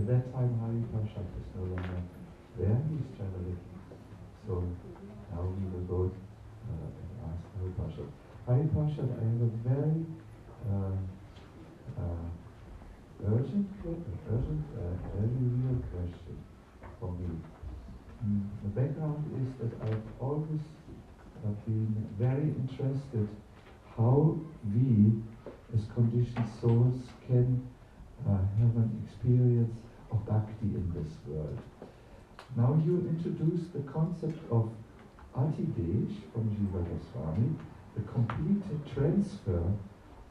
At that time, Hari Parshad is no longer there, he's traveling. So now we will go and ask Hari Parshad. Hari Parshad, I have a very urgent, very real question for me. The background is that I've always been very interested how we, as conditioned souls, can have an experience of Bhakti in this world. Now you introduced the concept of adidesh from Jiva Goswami, the complete transfer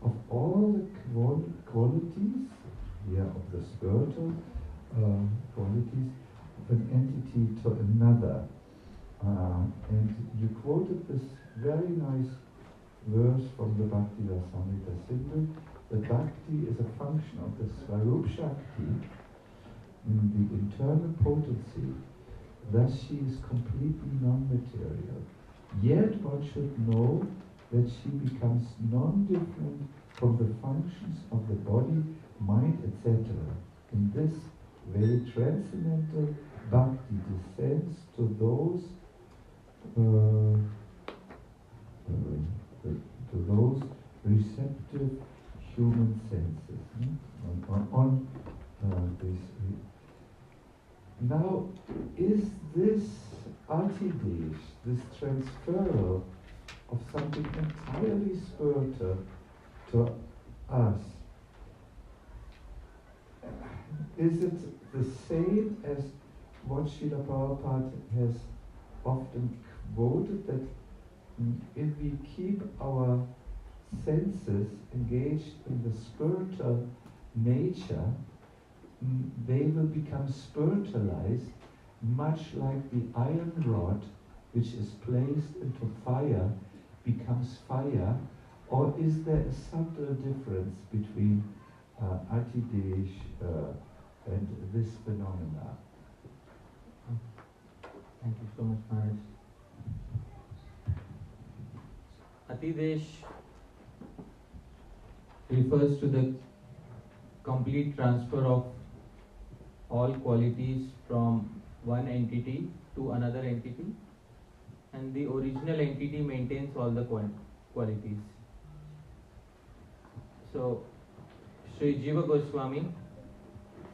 of all the qualities here of the spiritual qualities of an entity to another. And you quoted this very nice verse from the Bhakti Rasamrita Sindhu, that Bhakti is a function of the Swarup Shakti in the internal potency. Thus she is completely non-material. Yet one should know that she becomes non-different from the functions of the body, mind, etc. In this way, transcendental Bhakti descends to those receptive human senses. This. Now, is this adidesh, this transferal of something entirely spiritual to us, is it the same as what Srila Prabhupada has often quoted, that if we keep our senses engaged in the spiritual nature, they will become spiritualized, much like the iron rod which is placed into fire becomes fire? Or is there a subtle difference between adidesh and this phenomena? Thank you so much, Maharaj. Adidesh refers to the complete transfer of all qualities from one entity to another entity, and the original entity maintains all the qualities. So, Sri Jiva Goswami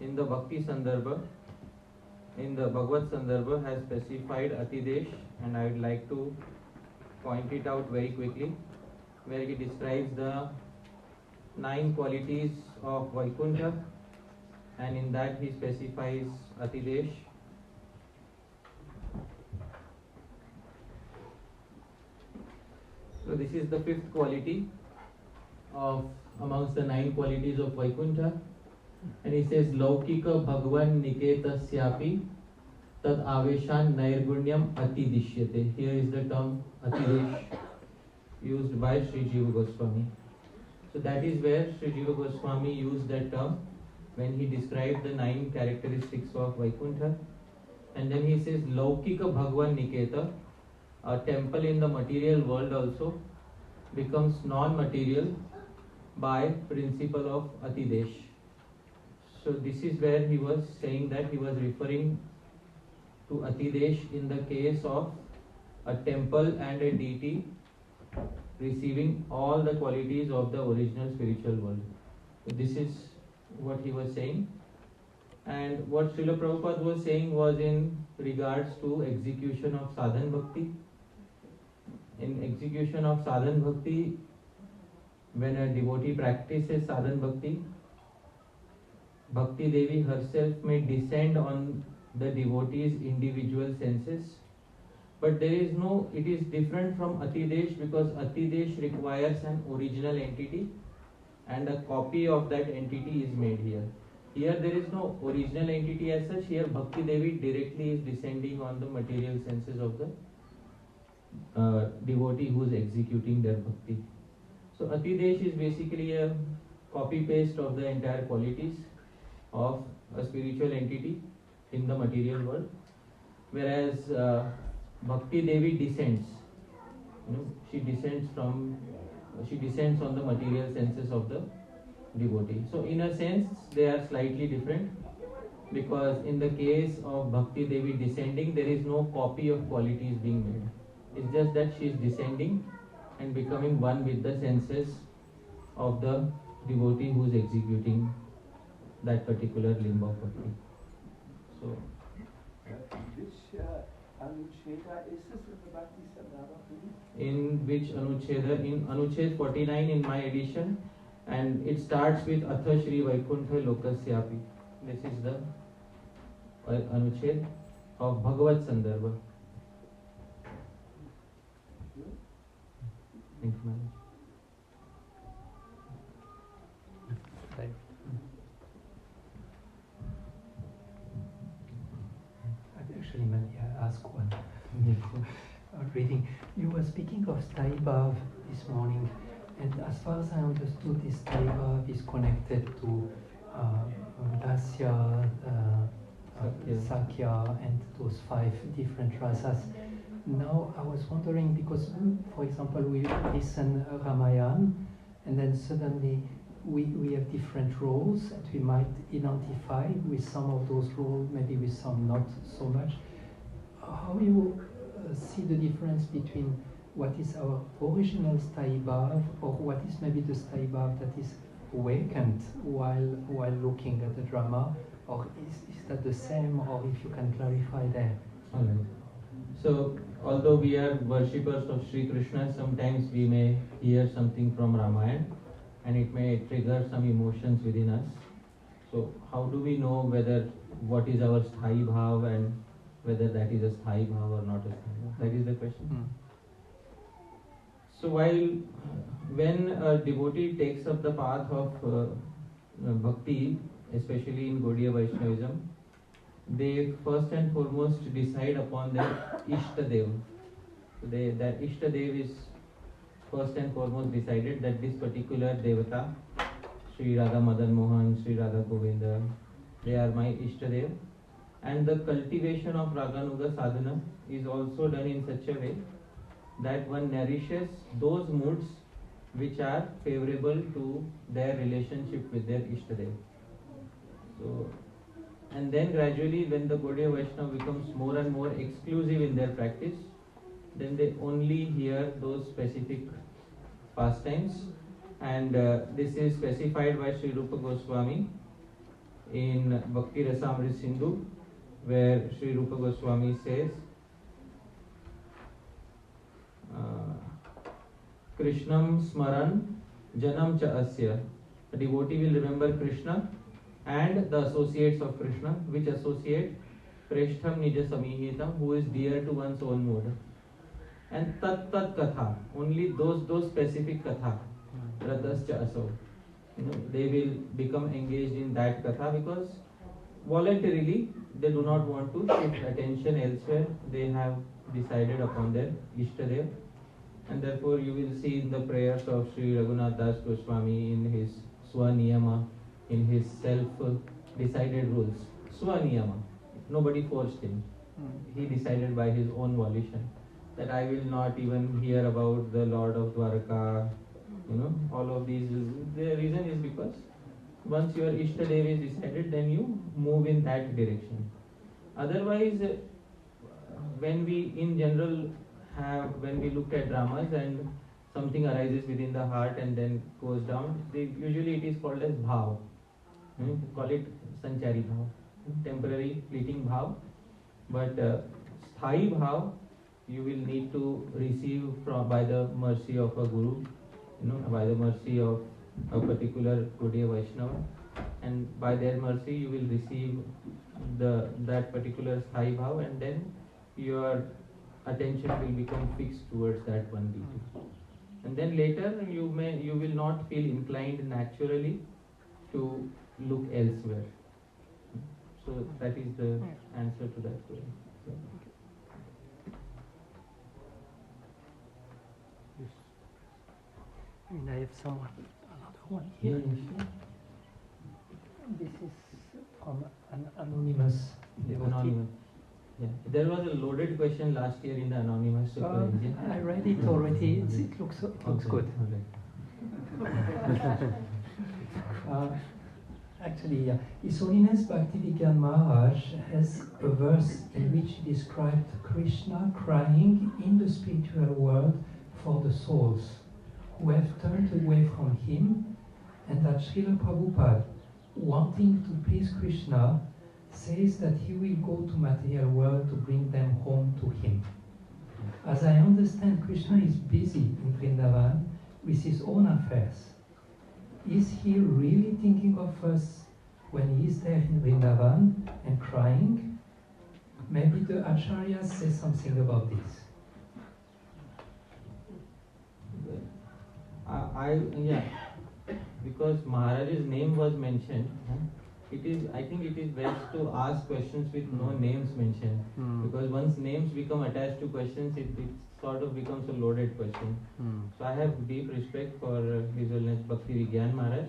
in the Bhakti Sandarbha, in the Bhagavad Sandarbha, has specified adidesh, and I would like to point it out very quickly, where he describes the 9 qualities of Vaikuntha, and in that he specifies adidesh. So this is the 5th quality of amongst the 9 qualities of Vaikuntha, and he says Laukika Bhagwan Niketasyapi Tad Aveshan Nairgunyam Atidishyate. Here is the term adidesh used by Sri Jiva Goswami. So that is where Sri Jiva Goswami used that term when he described the 9 characteristics of Vaikuntha. And then he says Laukika Bhagwan Niketa, a temple in the material world also becomes non-material by principle of adidesh. So this is where he was saying that he was referring to adidesh in the case of a temple and a deity receiving all the qualities of the original spiritual world. So this is what he was saying. And what Srila Prabhupada was saying was in regards to execution of sadhan bhakti. In execution of sadhan bhakti, when a devotee practices sadhan bhakti, Bhakti Devi herself may descend on the devotee's individual senses. But there is no, it is different from adidesh, because adidesh requires an original entity and a copy of that entity is made here. Here there is no original entity as such. Here Bhakti Devi directly is descending on the material senses of the devotee who is executing their bhakti. So adidesh is basically a copy paste of the entire qualities of a spiritual entity in the material world, whereas Bhakti Devi descends. She descends on the material senses of the devotee. So in a sense they are slightly different, because in the case of Bhakti Devi descending, there is no copy of qualities being made. It's just that she is descending and becoming one with the senses of the devotee who is executing that particular limb of Bhakti. So, which Anucheda is this in the Bhakti Sadhana, please? In which Anucheda? In Anuched 49 in my edition, and it starts with Atha Shri Vaikuntha Lokasyapi. This is the Anuched of Bhagavad Sandarbha. Thank you, Maharaj. Actually, may I ask one? Reading. You were speaking of Sthayi Bhav this morning, and as far as I understood, this Sthayi Bhav is connected to Dasya, Sakya, and those 5 different rasas. Now, I was wondering, because, for example, we listen Ramayana, and then suddenly we have different roles, and we might identify with some of those roles, maybe with some not so much. How you see the difference between what is our original Sthayi Bhav, or what is maybe the Sthayi Bhav that is awakened while looking at the drama, or is that the same, or if you can clarify that? Alright. So, although we are worshippers of Sri Krishna, sometimes we may hear something from Ramayana and it may trigger some emotions within us. So, how do we know whether what is our Sthayi Bhav and whether that is a Sthayi Bhav or not a Sthayi Bhav? That is the question. So, when a devotee takes up the path of Bhakti, especially in Gaudiya Vaishnavism, they first and foremost decide upon their Ishtadev. So that Ishtadev is first and foremost decided that this particular Devata, Sri Radha Madan Mohan, Sri Radha Govinda, they are my Ishtadev. And the cultivation of Raganuga sadhana is also done in such a way that one nourishes those moods which are favorable to their relationship with their Ishtadev. So, and then gradually when the Gaudiya Vaishnava becomes more and more exclusive in their practice, then they only hear those specific pastimes, and this is specified by Sri Rupa Goswami in Bhakti Rasamrita Sindhu, where Sri Rupa Goswami says, Krishnam Smaran Janam Cha Asya. A devotee will remember Krishna and the associates of Krishna, which associate Preshtham Nija Samihitam, who is dear to one's own mood. And Tat Tat Katha, only those specific Katha, Ratas Cha Aso. They will become engaged in that Katha because voluntarily they do not want to shift attention elsewhere. They have decided upon their Ishtadev. And therefore you will see in the prayers of Sri Raghunath Das Goswami in his Swaniyama, in his self-decided rules. Swaniyama. Nobody forced him. He decided by his own volition that I will not even hear about the Lord of Dwarka, all of these. The reason is because once your Ishtadev is decided, then you move in that direction. Otherwise, when we in general when we look at dramas and something arises within the heart and then goes down, usually it is called as bhav. Call it sanchari bhav, temporary fleeting bhav. But sthai bhav, you will need to receive by the mercy of a guru, by the mercy of a particular Gaudiya Vaishnava, and by their mercy you will receive that particular sthai bhav, and then your attention will become fixed towards that one deity. And then later you will not feel inclined naturally to look elsewhere. So that is the answer to that question. I have another one here. This is from an anonymous devotee. Anonymous. Yeah. There was a loaded question last year in the anonymous. I read it already. It looks good. Actually, yeah. His Holiness Bhakti Maharaj has a verse in which he described Krishna crying in the spiritual world for the souls who have turned away from him, and that Srila Prabhupada, wanting to please Krishna, says that he will go to material world to bring them home to him. As I understand, Krishna is busy in Vrindavan with his own affairs. Is he really thinking of us when he is there in Vrindavan and crying? Maybe the Acharyas say something about this. Yeah, because Maharaj's name was mentioned. I think it is best to ask questions with no names mentioned, because once names become attached to questions, it sort of becomes a loaded question. So I have deep respect for His Holiness Bhakti Vigyan Maharaj,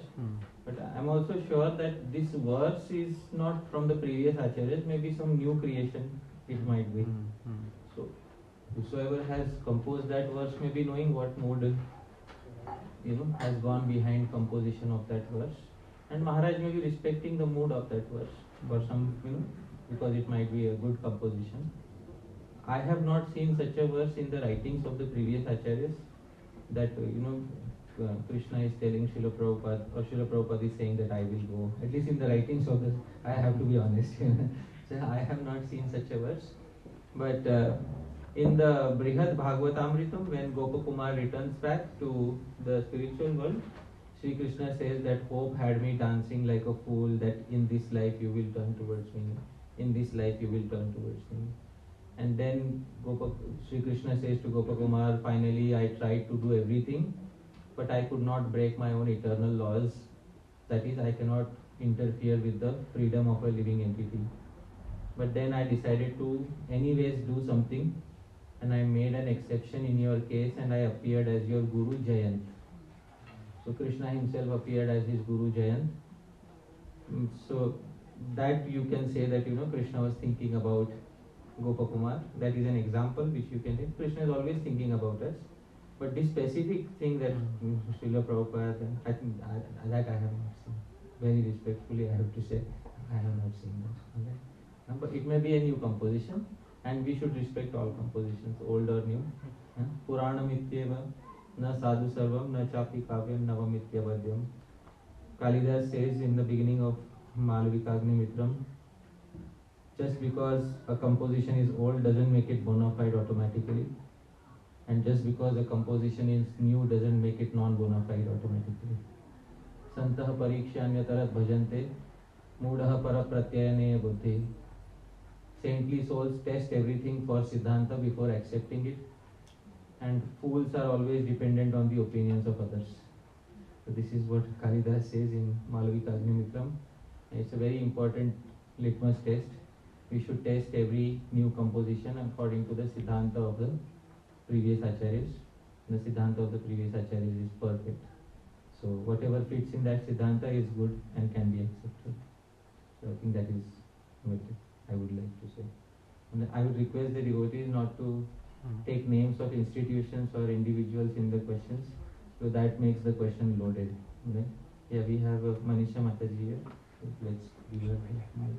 but I am also sure that this verse is not from the previous acharyas, maybe some new creation it might be. So whosoever has composed that verse may be knowing what mood has gone behind composition of that verse, and Maharaj may be respecting the mood of that verse for some, because it might be a good composition. I have not seen such a verse in the writings of the previous acharyas that Krishna is telling Srila Prabhupada, or Srila Prabhupada is saying that I will go. At least in the writings of this, I have to be honest. So I have not seen such a verse. But in the Brihad Bhagavatamritam, when Gopakumar returns back to the spiritual world, Sri Krishna says that hope had me dancing like a fool, that in this life you will turn towards me. In this life you will turn towards me. And then Sri Krishna says to Gopakumar, finally I tried to do everything, but I could not break my own eternal laws. That is, I cannot interfere with the freedom of a living entity. But then I decided to anyways do something, and I made an exception in your case, and I appeared as your Guru Jayant. So Krishna himself appeared as his Guru Jayant. So that you can say that Krishna was thinking about Gopakumar. That is an example which you can take. Krishna is always thinking about us. But this specific thing that Srila Prabhupada, I think that I have not seen. Very respectfully I have to say, I have not seen that. Okay? But it may be a new composition, and we should respect all compositions, old or new. Purana mityeva, na sadhu sarvam, na chapi kavyam, navamityavadyam. Kalidas says in the beginning of Malavikagni Mitram, just because a composition is old doesn't make it bona fide automatically, and just because a composition is new doesn't make it non-bona fide automatically. Santah parikshanyatarat bhajante, mudaha parapratyayane buddhi. Saintly souls test everything for Siddhanta before accepting it, and fools are always dependent on the opinions of others. So this is what Kalidas says in Malavikagni Mitram. It's a very important litmus test. We should test every new composition according to the Siddhanta of the previous acharyas. The Siddhanta of the previous acharyas is perfect. So whatever fits in that Siddhanta is good and can be accepted. So I think that is what I would like to say. And I would request the devotees not to take names of institutions or individuals in the questions, so that makes the question loaded. Okay? Yeah, we have Manisha Mataji here. Let's give her mic.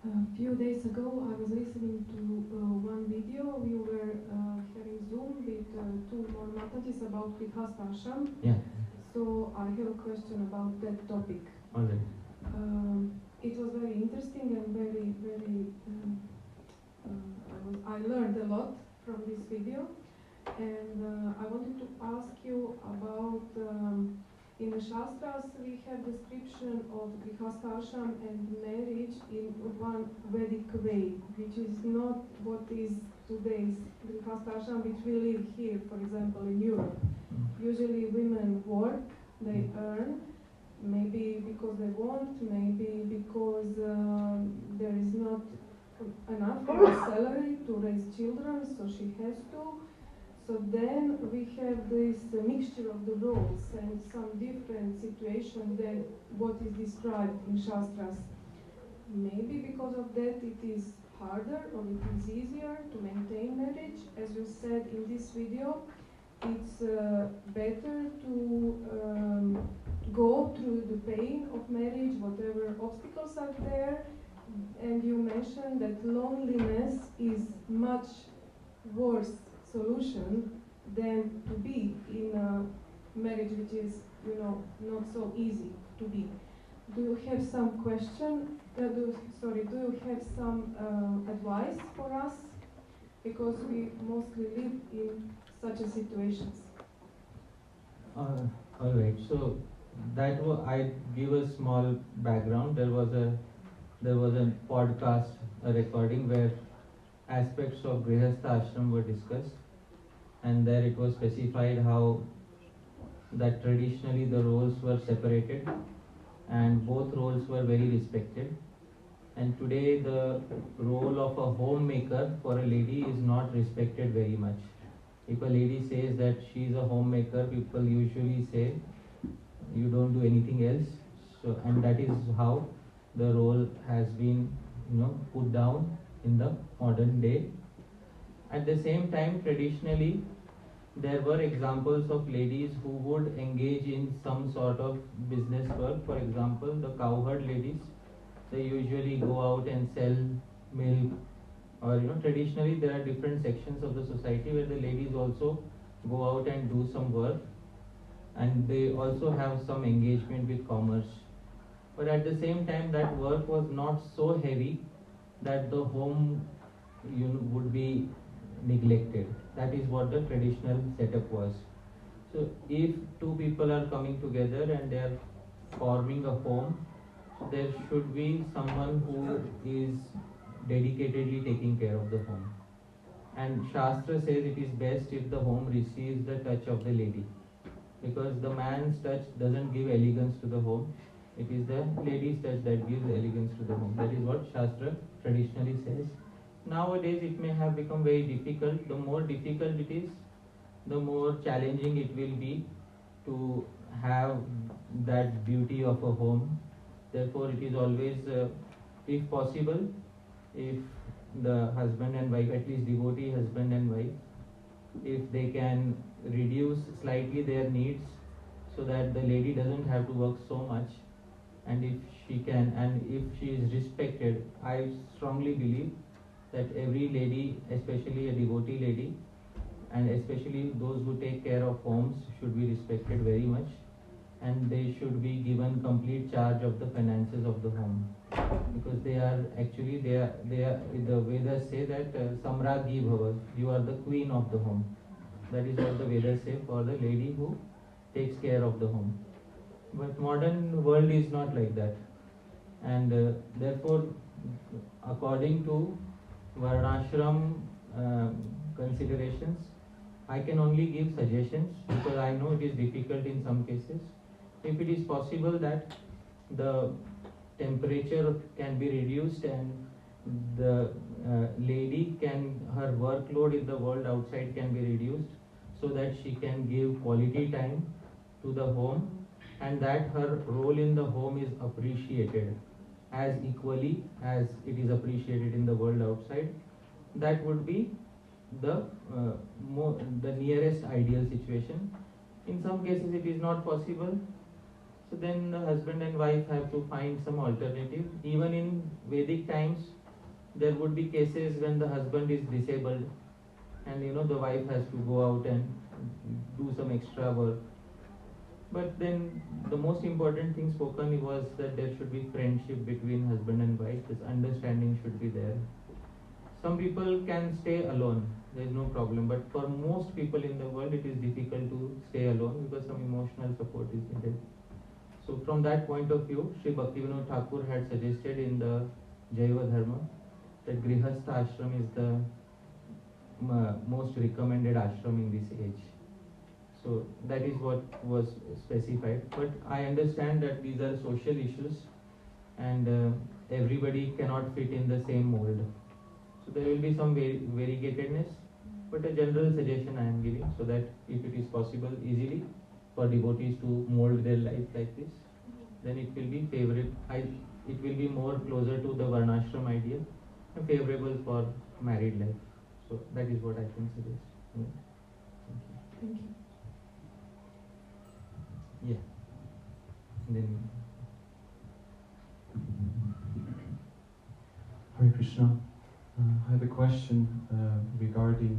A few days ago, I was listening to one video. We were having Zoom with two more Matajis about grihastha ashram. Yeah. So I have a question about that topic. All right. It was very interesting and very, very. I learned a lot from this video, and I wanted to ask you about. In the Shastras, we have description of grihastha ashram and marriage in one Vedic way, which is not what is today's grihastha ashram, which we live here, for example, in Europe. Usually women work, they earn, maybe because they want, maybe because there is not enough salary to raise children, so she has to. So then we have this mixture of the roles and some different situations than what is described in Shastras. maybe because of that it is harder or it is easier to maintain marriage. As you said in this video, it's better to go through the pain of marriage, whatever obstacles are there. And you mentioned that loneliness is much worse solution than to be in a marriage which is, not so easy to be. Do you have some question? Do you have some advice for us? Because we mostly live in such a situations. All right. So I give a small background. There was a podcast, a recording where aspects of grihastha ashram were discussed, and there it was specified how that traditionally the roles were separated and both roles were very respected. And today the role of a homemaker for a lady is not respected very much. If a lady says that she is a homemaker, people usually say, you don't do anything else. So, and that is how the role has been, put down in the modern day. At the same time, traditionally, there were examples of ladies who would engage in some sort of business work. For example, the cowherd ladies, they usually go out and sell milk, or traditionally there are different sections of the society where the ladies also go out and do some work, and they also have some engagement with commerce. But at the same time, that work was not so heavy that the home would be neglected. That is what the traditional setup was. So if two people are coming together and they are forming a home, there should be someone who is dedicatedly taking care of the home. And Shastra says it is best if the home receives the touch of the lady, because the man's touch doesn't give elegance to the home. It is the lady's touch that gives elegance to the home. That is what Shastra traditionally says. Nowadays it may have become very difficult. The more difficult it is, the more challenging it will be to have that beauty of a home. Therefore it is always, if possible, if the husband and wife, at least devotee husband and wife, if they can reduce slightly their needs so that the lady doesn't have to work so much, and if she can, and if she is respected, I strongly believe that every lady, especially a devotee lady, and especially those who take care of homes, should be respected very much, and they should be given complete charge of the finances of the home, because they are the Vedas say that Samragyi Bhava, you are the queen of the home. That is what the Vedas say for the lady who takes care of the home. But modern world is not like that, and therefore, according to Varnashram considerations, I can only give suggestions, because I know it is difficult in some cases. If it is possible that the temperature can be reduced and the lady her workload in the world outside can be reduced, so that she can give quality time to the home, and that her role in the home is appreciated as equally as it is appreciated in the world outside, that would be the nearest ideal situation. In some cases it is not possible, so then the husband and wife have to find some alternative. Even in Vedic times, there would be cases when the husband is disabled and the wife has to go out and do some extra work. But then the most important thing spoken was that there should be friendship between husband and wife. This understanding should be there. Some people can stay alone, there is no problem, but for most people in the world it is difficult to stay alone because some emotional support is needed. So from that point of view, Sri Bhaktivinoda Thakur had suggested in the Jaiva Dharma that grihastha ashram is the most recommended ashram in this age. So that is what was specified. But I understand that these are social issues and everybody cannot fit in the same mold. So there will be some variegatedness, but a general suggestion I am giving, so that if it is possible easily for devotees to mold their life like this, then it will be favorable. It will be more closer to the varnashram idea and favorable for married life. So that is what I can suggest. Yeah. Thank you. Yeah. Then Hare Krishna. I have a question regarding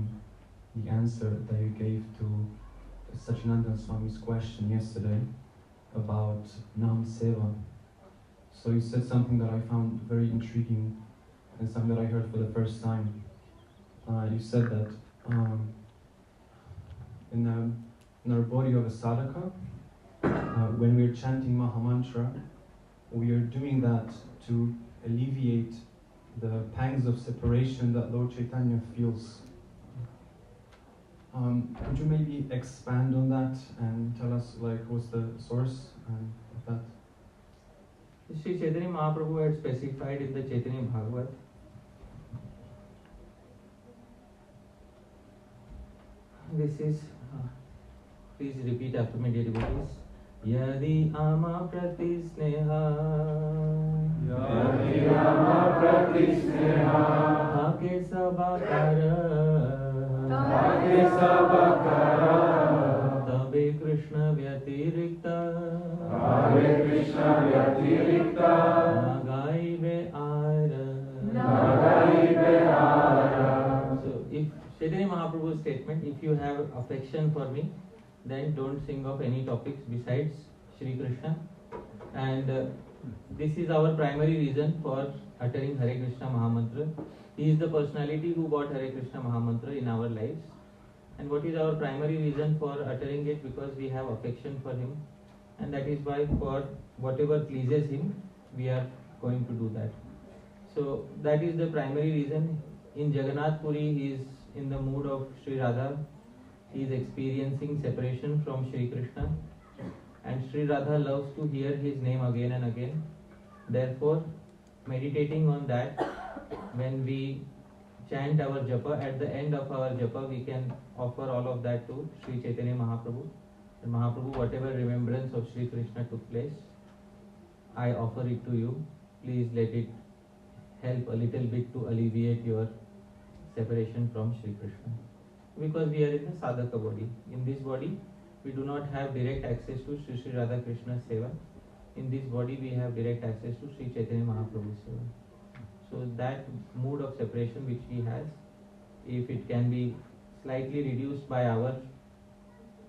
the answer that you gave to Satchidananda Swami's question yesterday about Nam Seva. So you said something that I found very intriguing and something that I heard for the first time. You said that in our body of a sadhaka, when we are chanting Mahamantra, we are doing that to alleviate the pangs of separation that Lord Chaitanya feels. Could you maybe expand on that and tell us what's the source of that? Sri Chaitanya Mahaprabhu had specified in the Chaitanya Bhagavat. This is, please repeat after me, dear devotees. Yadi ama prati sneha, Yadi ama prati sneha, Thake sabakara, Thake sabakara, Tabe Krishna vyatirikta, Tabe Krishna vyatirikta, Nagaive ara, Nagaive ara. So if Chaitanya Mahaprabhu's statement, if you have affection for me, then don't sing of any topics besides Shri Krishna. And this is our primary reason for uttering Hare Krishna Mahamantra. He is the personality who brought Hare Krishna Mahamantra in our lives. And what is our primary reason for uttering it? Because we have affection for him. And that is why for whatever pleases him, we are going to do that. So that is the primary reason. In Jagannath Puri, he is in the mood of Sri Radha. He is experiencing separation from Shri Krishna, and Sri Radha loves to hear his name again and again. Therefore, meditating on that, when we chant our japa, at the end of our japa, we can offer all of that to Sri Chaitanya Mahaprabhu. And Mahaprabhu, whatever remembrance of Shri Krishna took place, I offer it to you. Please let it help a little bit to alleviate your separation from Shri Krishna. Because we are in the sadhaka body. In this body, we do not have direct access to Sri Sri Radha Krishna seva. In this body, we have direct access to Sri Chaitanya Mahaprabhu seva. So that mood of separation which he has, if it can be slightly reduced by our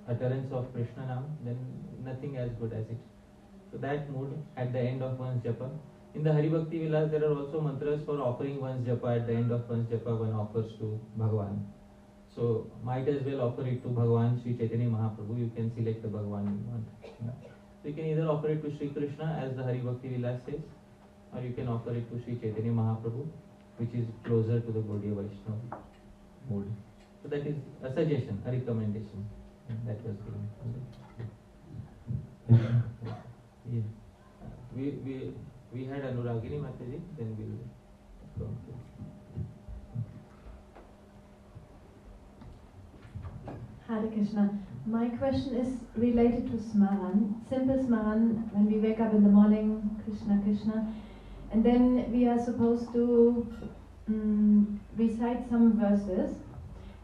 utterance of Krishna Nam, then nothing as good as it. So that mood at the end of one's japa. In the Hari Bhakti Vilas, there are also mantras for offering one's japa. At the end of one's japa, one offers to Bhagavan. So might as well offer it to Bhagavan Sri Chaitanya Mahaprabhu. You can select the Bhagavan you want. So you can either offer it to Sri Krishna as the Hari Bhakti Vilas says, or you can offer it to Sri Chaitanya Mahaprabhu, which is closer to the Gaudiya Vaishnava mood. So that is a suggestion, a recommendation that was given. Yeah. We had Anuragini Mataji, then we'll go. Hare Krishna. My question is related to Smaran. Simple Smaran, when we wake up in the morning, Krishna, Krishna, and then we are supposed to recite some verses.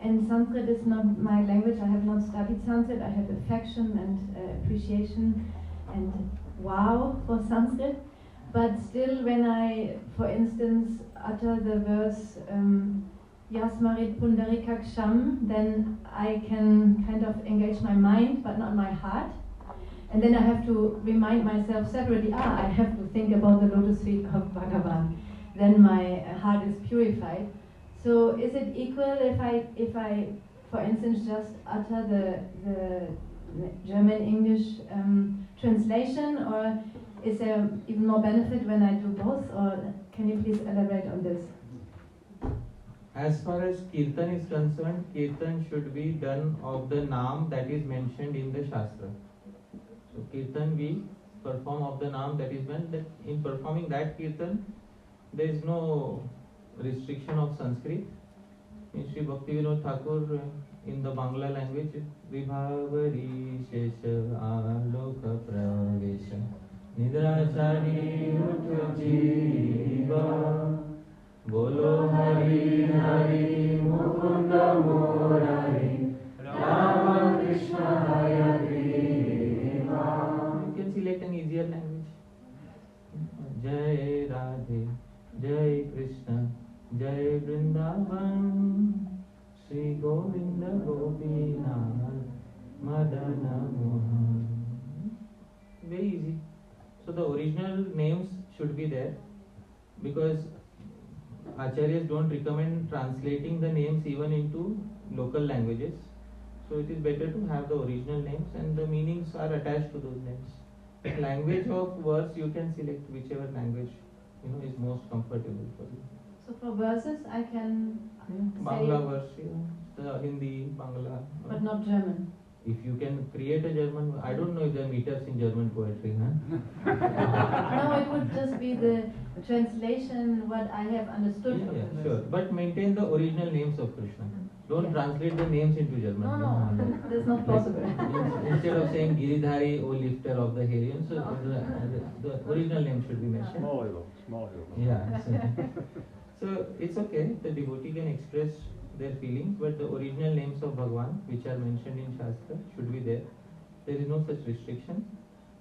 And Sanskrit is not my language. I have not studied Sanskrit. I have affection and appreciation and wow for Sanskrit. But still, when I, for instance, utter the verse Yasmarit Pundarikaksham, then I can kind of engage my mind, but not my heart. And then I have to remind myself separately, I have to think about the lotus feet of Bhagavan. Then my heart is purified. So is it equal if I, for instance, just utter the German-English translation, or is there even more benefit when I do both, or can you please elaborate on this? As far as Kirtan is concerned, Kirtan should be done of the Naam that is mentioned in the Shastra. So Kirtan we perform of the Naam that is mentioned. In performing that Kirtan, there is no restriction of Sanskrit. In Sri Bhakti Vinod Thakur, in the Bangla language, Vibhavari Shesha Aloka Pravesha Nidrachari uth jiva, bolo Hari Hari Mukunda Murari, Rama Krishna Hayagriva. You can select an easier language. Jai Radhe, Jai Krishna, Jai Vrindavan, Sri Govinda Gopinath, Madana Mohan. Very easy. So the original names should be there, because Acharyas don't recommend translating the names even into local languages. So it is better to have the original names and the meanings are attached to those names. Language of verse, you can select whichever language is most comfortable for you. So for verses, I can Bangla verse, the Hindi, Bangla. But not German. If you can create a German, I don't know if there are meters in German poetry, huh? No, it would just be the translation, what I have understood. Yeah, sure. But maintain the original names of Krishna. Don't translate the names into German. No, that's not possible. Instead of saying Giridhari, O lifter of the Herion, so the original name should be mentioned. Small hill. Yeah. So it's okay, the devotee can express their feelings, but the original names of Bhagavan, which are mentioned in Shastra, should be there. There is no such restriction.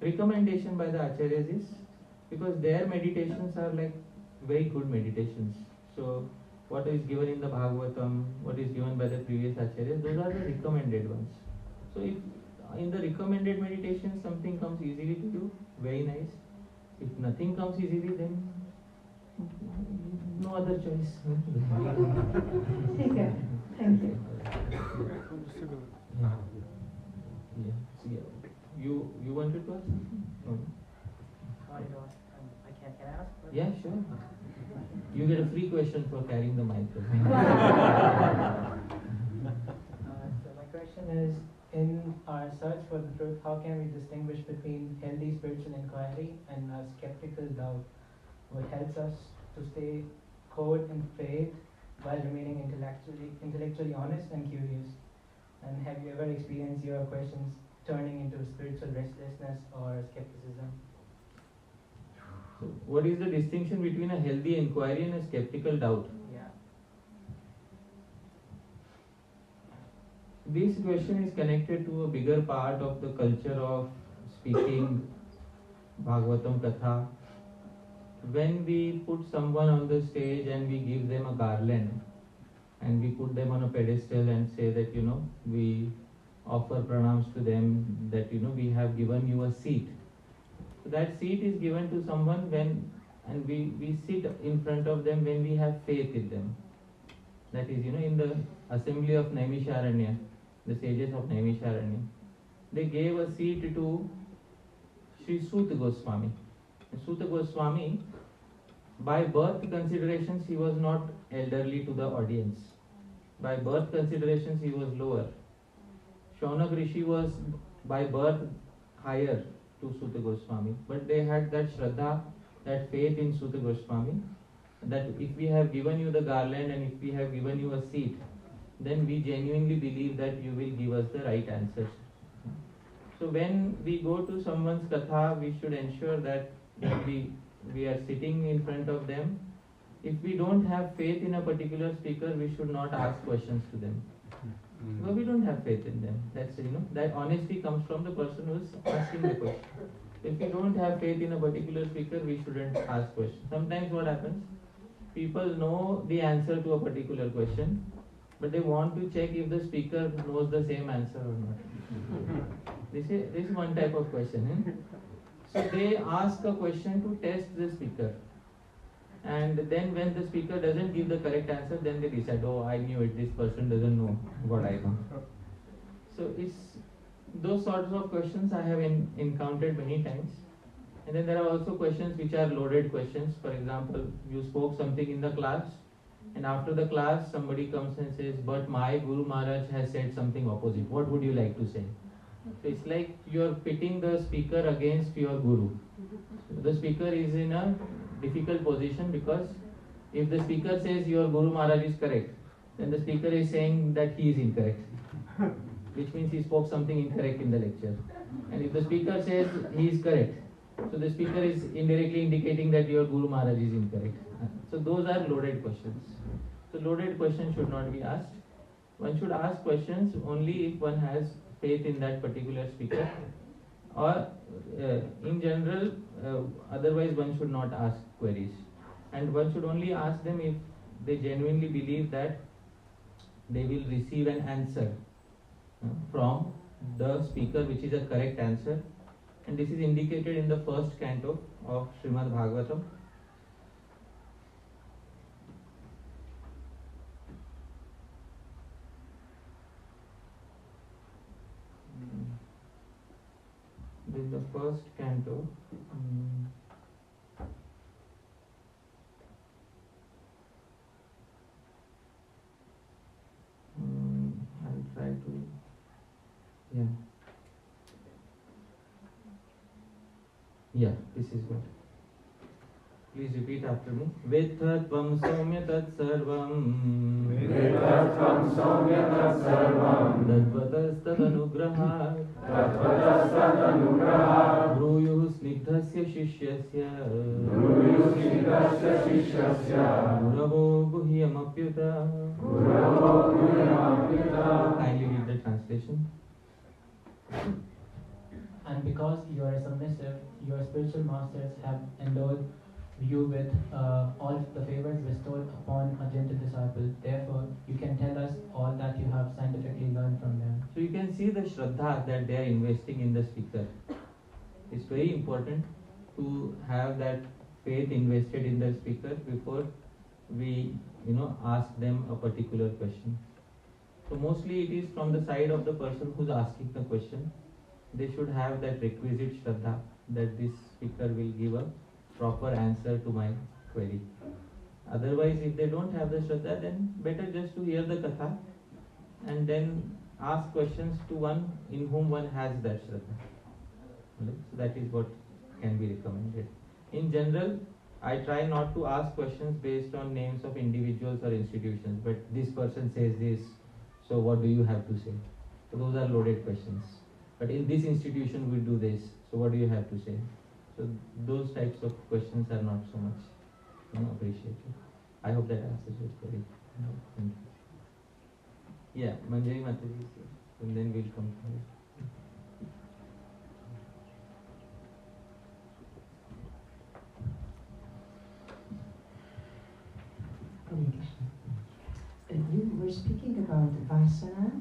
Recommendation by the Acharyas is, because their meditations are like very good meditations. So what is given in the Bhagavatam, what is given by the previous Acharyas, those are the recommended ones. So if in the recommended meditation something comes easily to you, very nice. If nothing comes easily, then no other choice. Take care. Thank you. Yeah. You wanted to ask? No. Can I ask? Yeah, sure. You get a free question for carrying the mic. So my question is, in our search for the truth, how can we distinguish between healthy spiritual inquiry and a skeptical doubt? What helps us to stay core in faith while remaining intellectually honest and curious? And have you ever experienced your questions turning into spiritual restlessness or skepticism? So what is the distinction between a healthy inquiry and a skeptical doubt? Yeah. This question is connected to a bigger part of the culture of speaking Bhagavatam Katha. When we put someone on the stage and we give them a garland and we put them on a pedestal and say that, we offer pranams to them, that, we have given you a seat. So that seat is given to someone and we sit in front of them when we have faith in them. That is, in the assembly of Naimisharanya, the sages of Naimisharanya, they gave a seat to Sri Suta Goswami. Suta Goswami, by birth considerations, he was not elderly to the audience. By birth considerations, he was lower. Shaunak Rishi was by birth higher to Suta Goswami, but they had that Shraddha, that faith in Suta Goswami, that if we have given you the garland and if we have given you a seat, then we genuinely believe that you will give us the right answers. So when we go to someone's katha, we should ensure that we are sitting in front of them. If we don't have faith in a particular speaker, we should not ask questions to them. Because we don't have faith in them. That's that honesty comes from the person who is asking the question. If we don't have faith in a particular speaker, we shouldn't ask questions. Sometimes what happens? People know the answer to a particular question, but they want to check if the speaker knows the same answer or not. This is one type of question. So they ask a question to test the speaker. And then when the speaker doesn't give the correct answer, then they decide, oh, I knew it, this person doesn't know what I know. So it's those sorts of questions I have encountered many times. And then there are also questions which are loaded questions. For example, you spoke something in the class, and after the class somebody comes and says, but my Guru Maharaj has said something opposite. What would you like to say? So it's like you're pitting the speaker against your Guru. The speaker is in a difficult position, because if the speaker says your Guru Maharaj is correct, then the speaker is saying that he is incorrect, which means he spoke something incorrect in the lecture. And if the speaker says he is correct, So the speaker is indirectly indicating that your Guru Maharaj is incorrect. So those are loaded questions. So loaded questions should not be asked. One should ask questions only if one has faith in that particular speaker, or in general, otherwise one should not ask queries. And one should only ask them if they genuinely believe that they will receive an answer from the speaker which is a correct answer. And this is indicated in the first canto of Srimad Bhagavatam. This is the first canto. I'll try to. Yeah, this is good. Please repeat after me. Vethatvam saumya tat sarvam. Vethatvam saumya tat sarvam. Dadvatastat anugrahat. Dadvatastat anugrahat. Bruyuh snigdhasya shishyasya. Bruyuh snigdhasya shishyasya. Guravo guhyamapyuta. Guravo guhyamapyuta. Kindly read the translation. And because you are submissive, your spiritual masters have endowed you with all the favors bestowed upon a gentle disciple. Therefore, you can tell us all that you have scientifically learned from them. So you can see the shraddha that they are investing in the speaker. It's very important to have that faith invested in the speaker before we, ask them a particular question. So mostly it is from the side of the person who's asking the question. They should have that requisite shraddha that this speaker will give a proper answer to my query. Otherwise, if they don't have the shraddha, then better just to hear the katha and then ask questions to one in whom one has that shraddha. So that is what can be recommended. In general, I try not to ask questions based on names of individuals or institutions, but this person says this, so what do you have to say? So those are loaded questions. But in this institution we do this, so what do you have to say? So those types of questions are not so much appreciated. I hope that answers your query. Thank you. Yeah, Manjari Mataji, and then we'll come to it. You were speaking about vasana,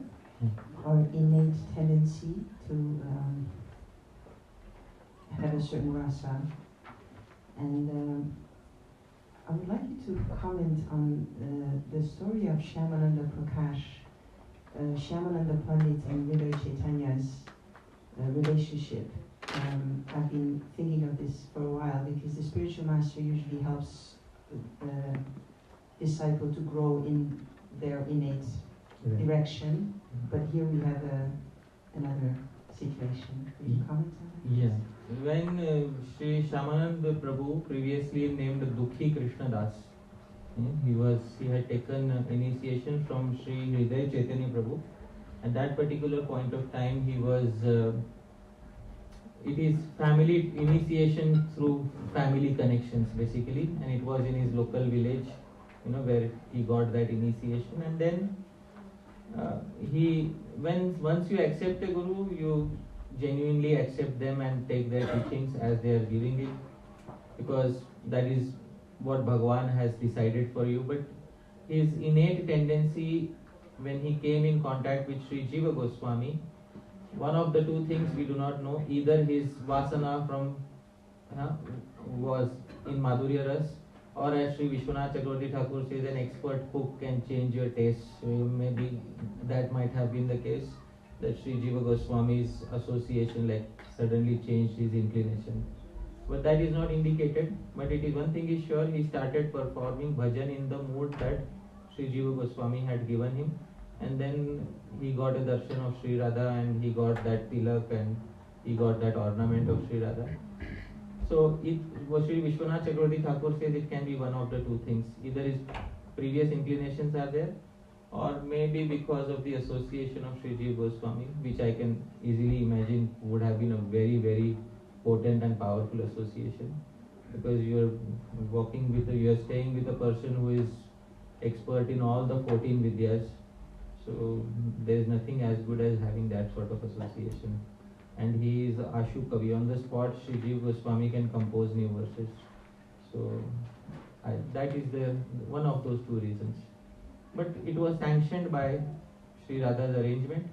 or innate tendency to have a certain rasa, and I would like you to comment on the story of Shyamananda Prakash, Shyamananda Pandit and Widow Chaitanya's relationship. I've been thinking of this for a while because the spiritual master usually helps the disciple to grow in their innate direction, but here we have another situation. Could you comment on that? Yeah. When Sri Shyamananda Prabhu, previously named Dukhi Krishna Das, he had taken initiation from Sri Hriday Chaitanya Prabhu. At that particular point of time, he was. It is family initiation through family connections basically, and it was in his local village, where he got that initiation, and then. Once you accept a guru, you genuinely accept them and take their teachings as they are giving it, because that is what Bhagavan has decided for you. But his innate tendency, when he came in contact with Sri Jiva Goswami, one of the two things we do not know: either his vasana was in Madhurya Ras, or as Sri Vishwanath Chakravarti Thakur says, an expert cook can change your taste. So maybe that might have been the case, that Sri Jiva Goswami's association suddenly changed his inclination. But that is not indicated. But it is one thing is sure, he started performing bhajan in the mood that Sri Jiva Goswami had given him. And then he got a darshan of Sri Radha, and he got that tilak, and he got that ornament of Sri Radha. So what Sri Vishwanath Chakravarti Thakur says, it can be one of the two things. Either his previous inclinations are there, or maybe because of the association of Sri Jiva Goswami, which I can easily imagine would have been a very, very potent and powerful association, because you are staying with a person who is expert in all the 14 vidyas. So there is nothing as good as having that sort of association. And he is Ashu Kavi. On the spot, Sri Jiva Goswami can compose new verses. So that is one of those two reasons. But it was sanctioned by Sri Radha's arrangement,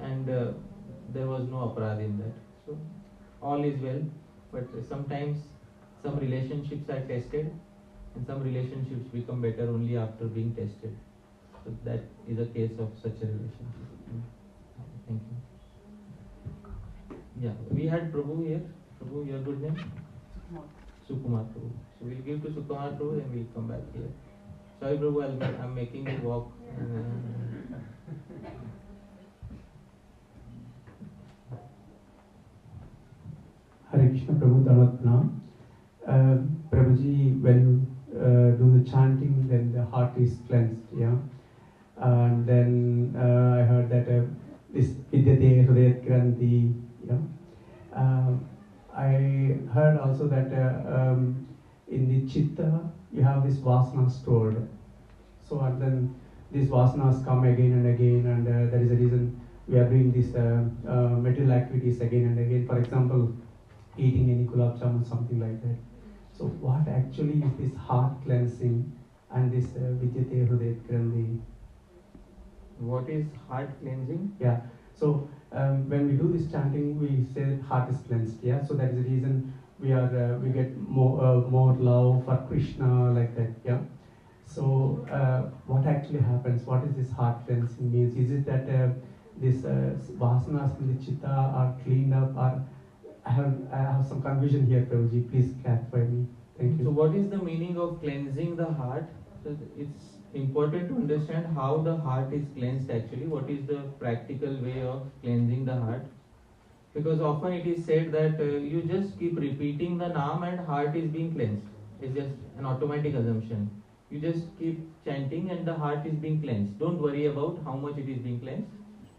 and there was no aparad in that. So all is well. But sometimes some relationships are tested, and some relationships become better only after being tested. So that is a case of such a relationship. Thank you. Yeah, we had Prabhu here. Prabhu, your good name? Sukumar Prabhu. So we'll give to Sukumar Prabhu, then we'll come back here. Sorry Prabhu, I'm making you walk. Hare Krishna Prabhu, Dhamat Pranam. Prabhuji, when you do the chanting, then the heart is cleansed, yeah. And then I heard that this vidyate hridayat granthi, yeah. I heard also that in the chitta you have this vasana stored. So and then these vasanas come again and again, and that is the reason we are doing these material activities again and again. For example, eating any gulab jamun, something like that. So what actually is this heart cleansing and this vidyate hridayat granthi? What is heart cleansing? Yeah. So when we do this chanting, we say heart is cleansed. Yeah. So that is the reason we get more love for Krishna, like that. Yeah. So what actually happens? What is this heart cleansing means? Is it that this vasanas in the chitta are cleaned up, or I have some confusion here, Prabhuji. Please clarify me. Thank you. So what is the meaning of cleansing the heart? So it's important to understand how the heart is cleansed actually. What is the practical way of cleansing the heart? Because often it is said that you just keep repeating the Naam and heart is being cleansed. It's just an automatic assumption. You just keep chanting and the heart is being cleansed. Don't worry about how much it is being cleansed.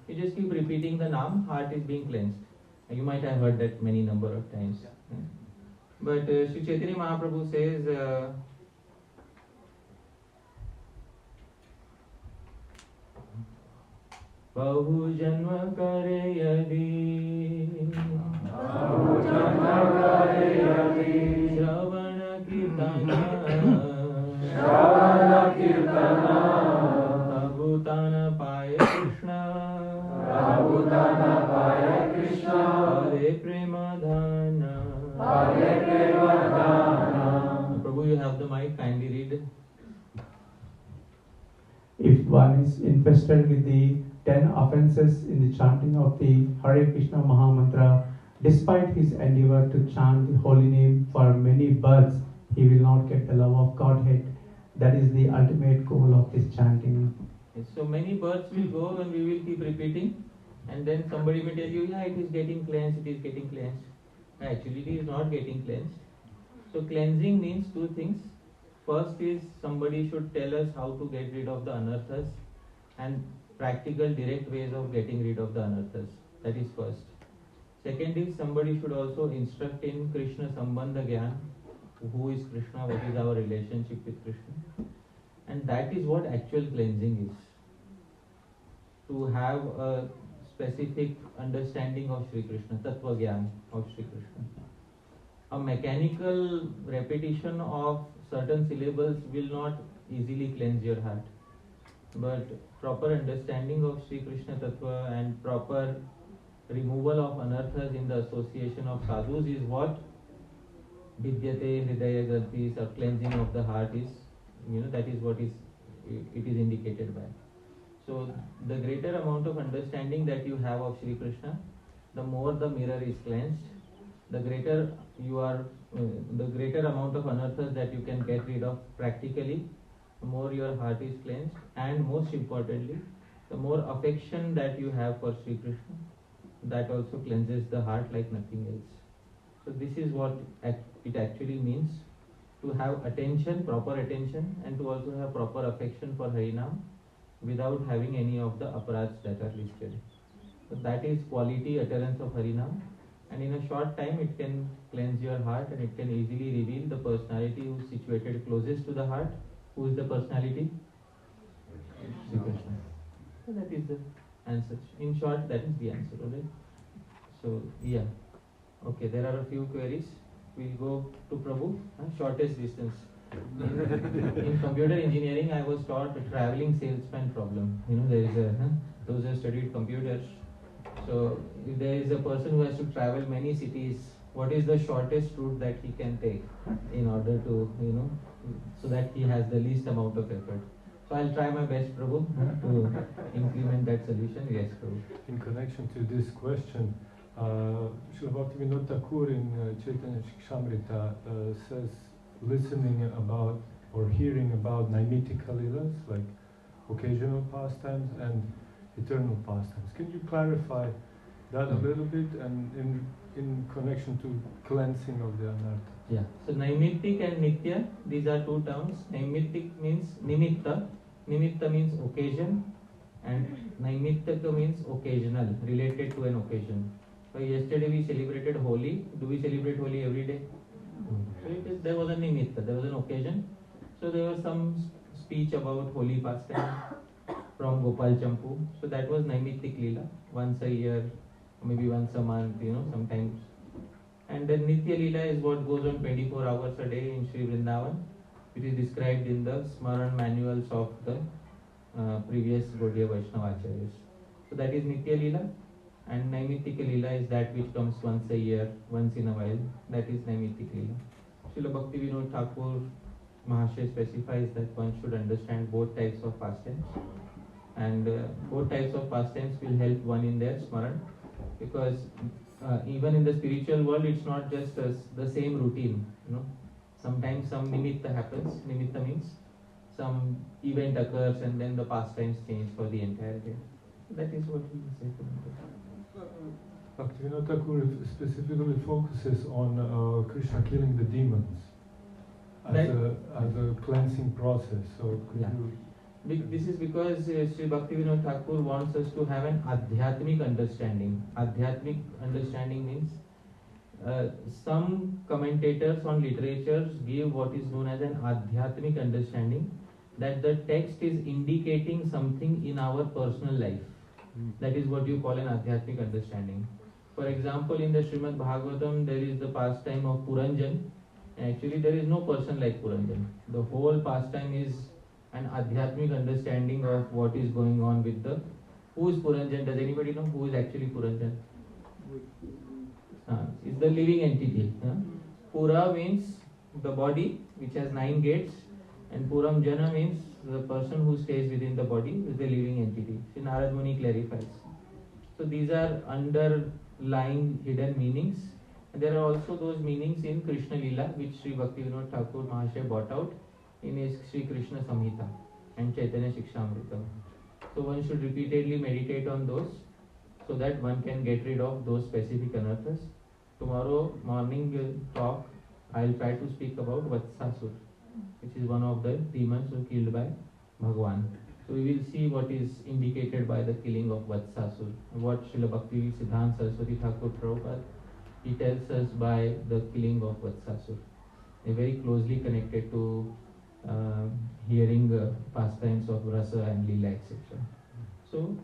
You just keep repeating the Naam, heart is being cleansed. You might have heard that many number of times. Yeah. But Sri Chaitanya Mahaprabhu says, Bahu janma kare yadi Shravana kirtana Prabhutana paya Krishna Hare prema dhana Prabhu, you have the mic, kindly read. If one is infested with the 10 offenses in the chanting of the Hare Krishna Mahamantra, despite his endeavor to chant the holy name for many births, he will not get the love of Godhead. That is the ultimate goal of this chanting. Yes, so many births will go and we will keep repeating, and then somebody may tell you, yeah, it is getting cleansed, it is getting cleansed. Actually, it is not getting cleansed. So cleansing means two things. First is somebody should tell us how to get rid of the anarthas and practical direct ways of getting rid of the anarthas. That is first. Second is somebody should also instruct in Krishna Sambandha Gyan. Who is Krishna? What is our relationship with Krishna? And that is what actual cleansing is. To have a specific understanding of Sri Krishna, Tattva Gyan of Sri Krishna. A mechanical repetition of certain syllables will not easily cleanse your heart. But proper understanding of Sri Krishna Tattva and proper removal of anarthas in the association of sadhus is what vidyate hridaya granthis, or cleansing of the heart is. That is what it is indicated by. So the greater amount of understanding that you have of Sri Krishna, the more the mirror is cleansed, the greater the greater amount of anarthas that you can get rid of practically, the more your heart is cleansed, and most importantly, the more affection that you have for Sri Krishna, that also cleanses the heart like nothing else. So this is what it actually means to have attention, proper attention, and to also have proper affection for Harinam without having any of the aparads that are listed. So that is quality utterance of Harinam, And in a short time it can cleanse your heart, and it can easily reveal the personality who is situated closest to the heart. Who is the personality? Sri Krishna. So that is the answer. In short, that is the answer, alright? So, yeah. Okay, there are a few queries. We'll go to Prabhu. Shortest distance. In computer engineering, I was taught a traveling salesman problem. There is those who have studied computers. So, if there is a person who has to travel many cities, what is the shortest route that he can take in order to, so that he has the least amount of effort? So I'll try my best, Prabhu, to implement that solution. Yes, Prabhu. In connection to this question, Srila Bhaktivinoda Thakur in Chaitanya Shikshamrita says listening about or hearing about naimitic lilas, like occasional pastimes, and eternal pastimes. Can you clarify that a little bit, and in connection to cleansing of the anartha? Yeah. So naimittik and nitya, these are two terms. Naimittik means nimitta. Nimitta means occasion, and naimittaka means occasional, related to an occasion. So yesterday we celebrated Holi. Do we celebrate Holi every day? So there was a nimitta, there was an occasion. So there was some speech about Holi pastime from Gopal Champu. So that was naimittik lila, once a year, maybe once a month, sometimes. And then Nitya Lila is what goes on 24 hours a day in Sri Vrindavan. It is described in the Smaran manuals of the previous Gaudiya Vaishnava Acharyas. So that is Nitya Lila, and Naimittika Lila is that which comes once a year, once in a while. That is Naimittika Lila. Srila Bhaktivinoda Thakur Mahasaya specifies that one should understand both types of pastimes, and both types of pastimes will help one in their Smaran, because even in the spiritual world, it's not just the same routine. Sometimes some nimitta happens. Nimitta means some event occurs, and then the pastimes change for the entire day. That is what we say to them. Bhaktivinoda Thakur specifically focuses on Krishna killing the demons as a cleansing process. So could you? This is because Sri Bhaktivinoda Thakur wants us to have an adhyatmic understanding. Adhyatmic understanding means some commentators on literatures give what is known as an adhyatmic understanding, that the text is indicating something in our personal life. That is what you call an adhyatmic understanding. For example, in the Srimad Bhagavatam, there is the pastime of Puranjan. Actually, there is no person like Puranjan. The whole pastime is an adhyatmic understanding of what is going on with the... Who is Puranjan? Does anybody know who is actually Puranjan? It's the living entity. Pura means the body, which has 9 gates, and Puram Jana means the person who stays within the body is the living entity. So Narad Muni clarifies. So these are underlying hidden meanings. And there are also those meanings in Krishna Lila, which Sri Bhaktivinoda Thakur Mahasaya brought out in his Sri Krishna Samhita and Chaitanya Shikshamrita. So one should repeatedly meditate on those, so that one can get rid of those specific anarthas. Tomorrow morning talk, I'll try to speak about Vatsasur, which is one of the demons who killed by Bhagwan. So we will see what is indicated by the killing of Vatsasur, what Srila Bhakti Siddhanta Saraswati Thakur Prabhupada, he tells us by the killing of Vatsasur. They are very closely connected to hearing pastimes of rasa and lila, etc. So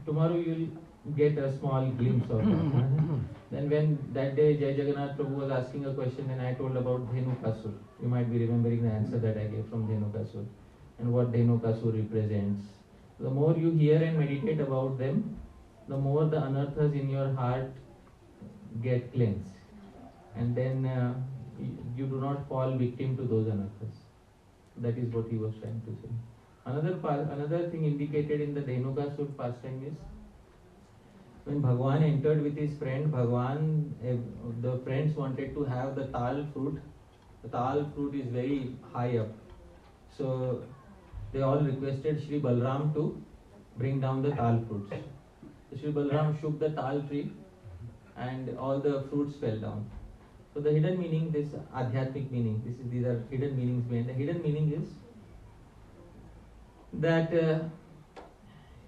tomorrow you will get a small glimpse of that. Then when that day Jai Jagannath Prabhu was asking a question, and I told about Dhenukasur. You might be remembering the answer that I gave from Dhenukasur and what Dhenukasur represents. The more you hear and meditate about them, the more the anarthas in your heart get cleansed, and then you do not fall victim to those anarthas. That is what he was trying to say. Another thing indicated in the Dhenukasur pastime is when Bhagwan entered with his friend, the friends wanted to have the tal fruit. The tal fruit is very high up. So they all requested Shri Balram to bring down the tal fruits. So Shri Balram shook the tal tree and all the fruits fell down. So the hidden meaning, this adhyatmic meaning, these are hidden meanings behind. The hidden meaning is that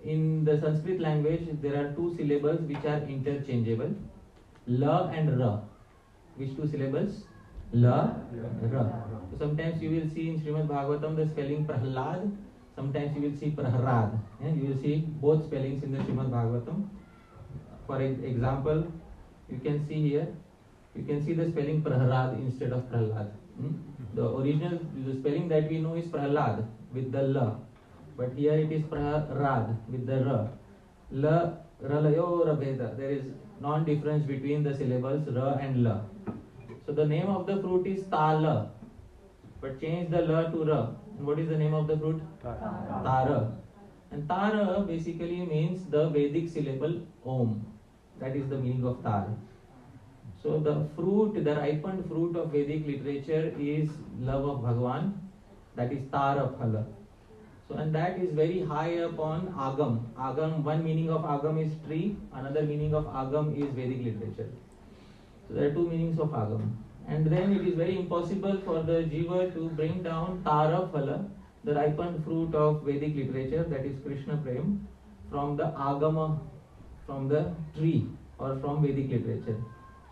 in the Sanskrit language there are 2 syllables which are interchangeable. La and Ra. Which two syllables? La, Ra. So sometimes you will see in Srimad Bhagavatam the spelling Prahlad, sometimes you will see Prahrad. Yeah, you will see both spellings in the Srimad Bhagavatam. For example, you can see here, you can see the spelling Prahrad instead of Prahlad. The original, the spelling that we know is Prahlad with the La, but here it is Prahrad with the Ra. La, Ralayo, Rabeda. There is non-difference between the syllables Ra and La. So the name of the fruit is Tala, but change the La to Ra. And what is the name of the fruit? Tara. And Tara basically means the Vedic syllable Om. That is the meaning of Tara. So the fruit, the ripened fruit of Vedic literature is love of Bhagavan. That is Tara Phala. So and that is very high up on Agam. Agam, one meaning of Agam is tree, another meaning of Agam is Vedic literature. So there are two meanings of Agam. And then it is very impossible for the Jiva to bring down Tara Phala, the ripened fruit of Vedic literature, that is Krishna Prem, from the Agama, from the tree or from Vedic literature.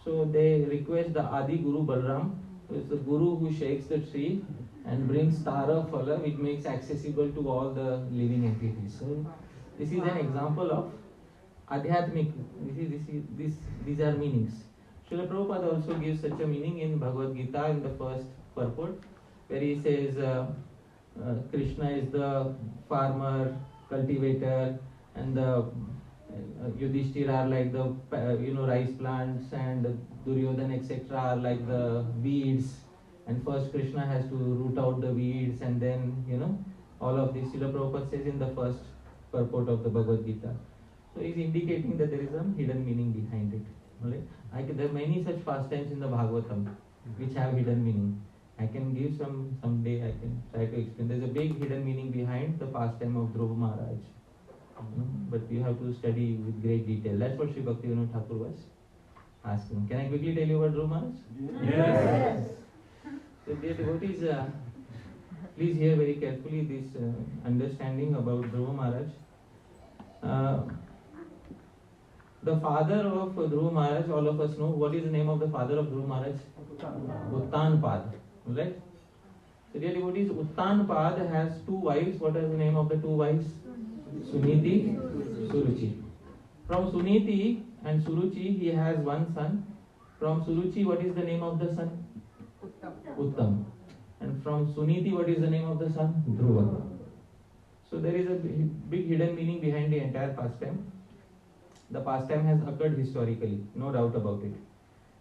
So they request the Adi Guru Balram, who is the Guru who shakes the tree and brings Tara Phala, which makes accessible to all the living entities. So this is an example of Adhyatmic. These are meanings. Srila Prabhupada also gives such a meaning in Bhagavad Gita in the first purport, where he says Krishna is the farmer, cultivator, and the Yudhishthira are like the rice plants, and Duryodhana etc. are like the weeds. And first Krishna has to root out the weeds, and then all of this Srila Prabhupada says in the first purport of the Bhagavad Gita. So he is indicating that there is some hidden meaning behind it. Right? There are many such pastimes in the Bhagavatam which have hidden meaning. I can give someday I can try to explain. There is a big hidden meaning behind the pastime of Dhruva Maharaj. But you have to study with great detail. That's what Sri Bhaktivinoda Thakur was asking. Can I quickly tell you about Dhruva Maharaj? Yes. So dear devotees, please hear very carefully this understanding about Dhruva Maharaj. The father of Dhruva Maharaj, all of us know. What is the name of the father of Dhruva Maharaj? Uttanpad. Right? So dear devotees, Uttanpad has two wives. What is the name of the two wives? Suniti, Suruchi. From Suniti and Suruchi he has one son. From Suruchi, what is the name of the son? Uttam. And from Suniti, what is the name of the son? Dhruva. So there is a big hidden meaning behind the entire pastime. The pastime has occurred historically, no doubt about it.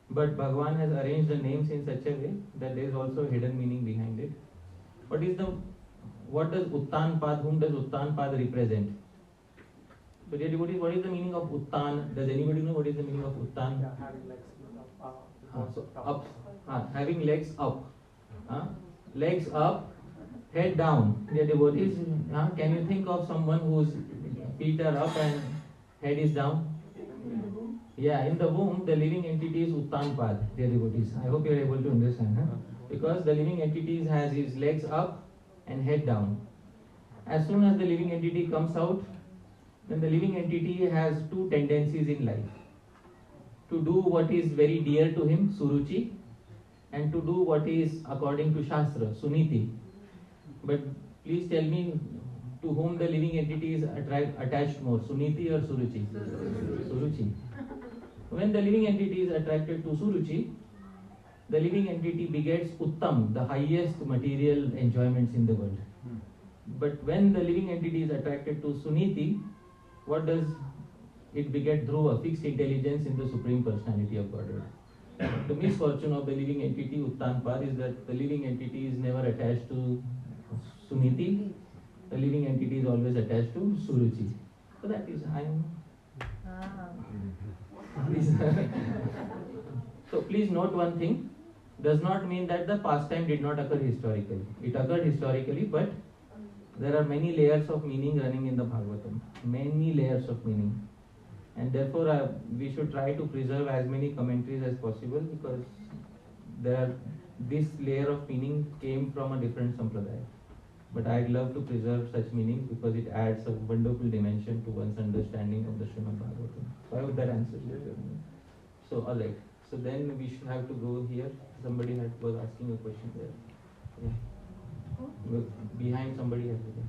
But Bhagavan has arranged the names in such a way that there is also a hidden meaning behind it. What does Uttanpad, whom does Uttanpad represent? So dear devotees, what is the meaning of Uttan? Does anybody know what is the meaning of Uttan? Yeah, having legs up. Having legs up. Legs up, head down. Dear devotees, can you think of someone whose feet are up and head is down? Yeah, in the womb, the living entity is Uttanpad, dear devotees. I hope you are able to understand. Because the living entity has his legs up and head down. As soon as the living entity comes out, then the living entity has two tendencies in life. To do what is very dear to him, Suruchi, and to do what is according to Shastra, Suniti. But please tell me, to whom the living entity is attached more, Suniti or Suruchi? Suruchi. When the living entity is attracted to Suruchi, the living entity begets Uttam, the highest material enjoyments in the world. But when the living entity is attracted to Suniti, what does it beget? Dhruva, fixed intelligence in the Supreme Personality of Godhead. The misfortune of the living entity, Uttanpad, is that the living entity is never attached to Suniti. The living entity is always attached to Suruchi. So that is, So please note one thing. Does not mean that the pastime did not occur historically. It occurred historically, but there are many layers of meaning running in the Bhagavatam. Many layers of meaning. And therefore we should try to preserve as many commentaries as possible, because this layer of meaning came from a different sampradaya. But I'd love to preserve such meanings because it adds a wonderful dimension to one's understanding of the Srimad Bhagavatam. So I hope that answers your question. So alright. So then we should have to go here. Somebody was asking a question there. Yeah. Behind somebody has to go.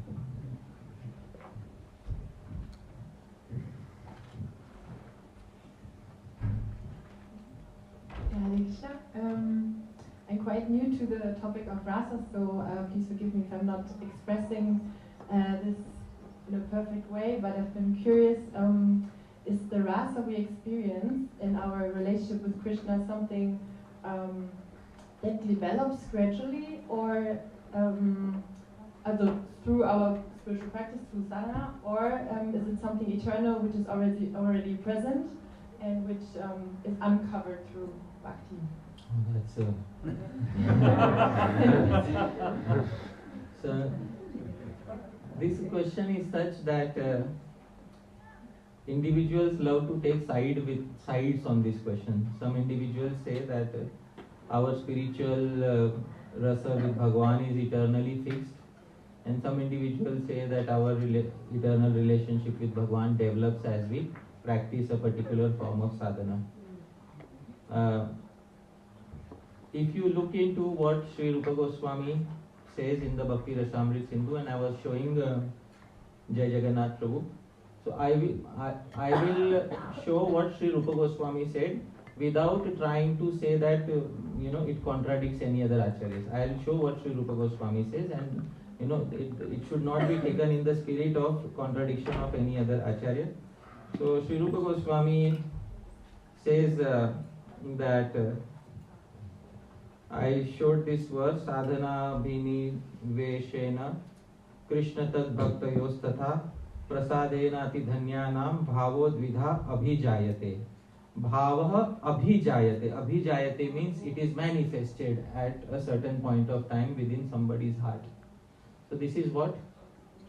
I'm quite new to the topic of rasa, so please forgive me if I'm not expressing this in a perfect way, but I've been curious, is the rasa we experience in our relationship with Krishna something that develops gradually, or through our spiritual practice, through sadhana, or is it something eternal which is already present and which is uncovered through bhakti? Oh, that's so this question is such that individuals love to take sides on this question. Some individuals say that our spiritual rasa with Bhagavan is eternally fixed, and some individuals say that our eternal relationship with Bhagavan develops as we practice a particular form of sadhana. If you look into what Sri Rupa Goswami says in the Bhakti Rasamrita Sindhu, and I was showing Jai Jagannath Prabhu, so I will show what Sri Rupa Goswami said without trying to say that it contradicts any other acharyas. I will show what Sri Rupa Goswami says, and it should not be taken in the spirit of contradiction of any other acharya. So Sri Rupa Goswami says that I showed this verse, sadhana bhini veshena krishna tad bhaktayos tatha prasadena ati dhanyanam bhavodvidha abhijayate. Bhavaha abhijayate. Abhijayate means it is manifested at a certain point of time within somebody's heart. So this is what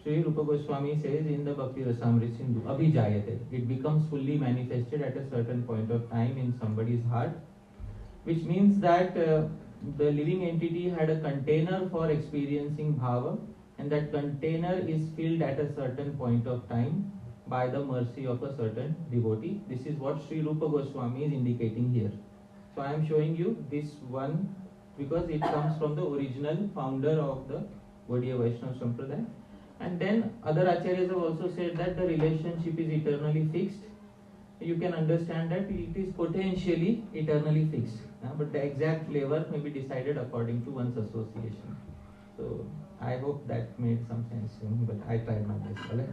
Sri Rupa Goswami says in the Bhakti Rasamrita Sindhu. Abhijayate. It becomes fully manifested at a certain point of time in somebody's heart, which means that the living entity had a container for experiencing bhava, and that container is filled at a certain point of time by the mercy of a certain devotee. This is what Sri Rupa Goswami is indicating here. So I am showing you this one because it comes from the original founder of the Gaudiya Vaishnava Sampradaya. And then other acharyas have also said that the relationship is eternally fixed. You can understand that it is potentially eternally fixed, but the exact flavor may be decided according to one's association. So I hope that made some sense, but I tried my best. All right?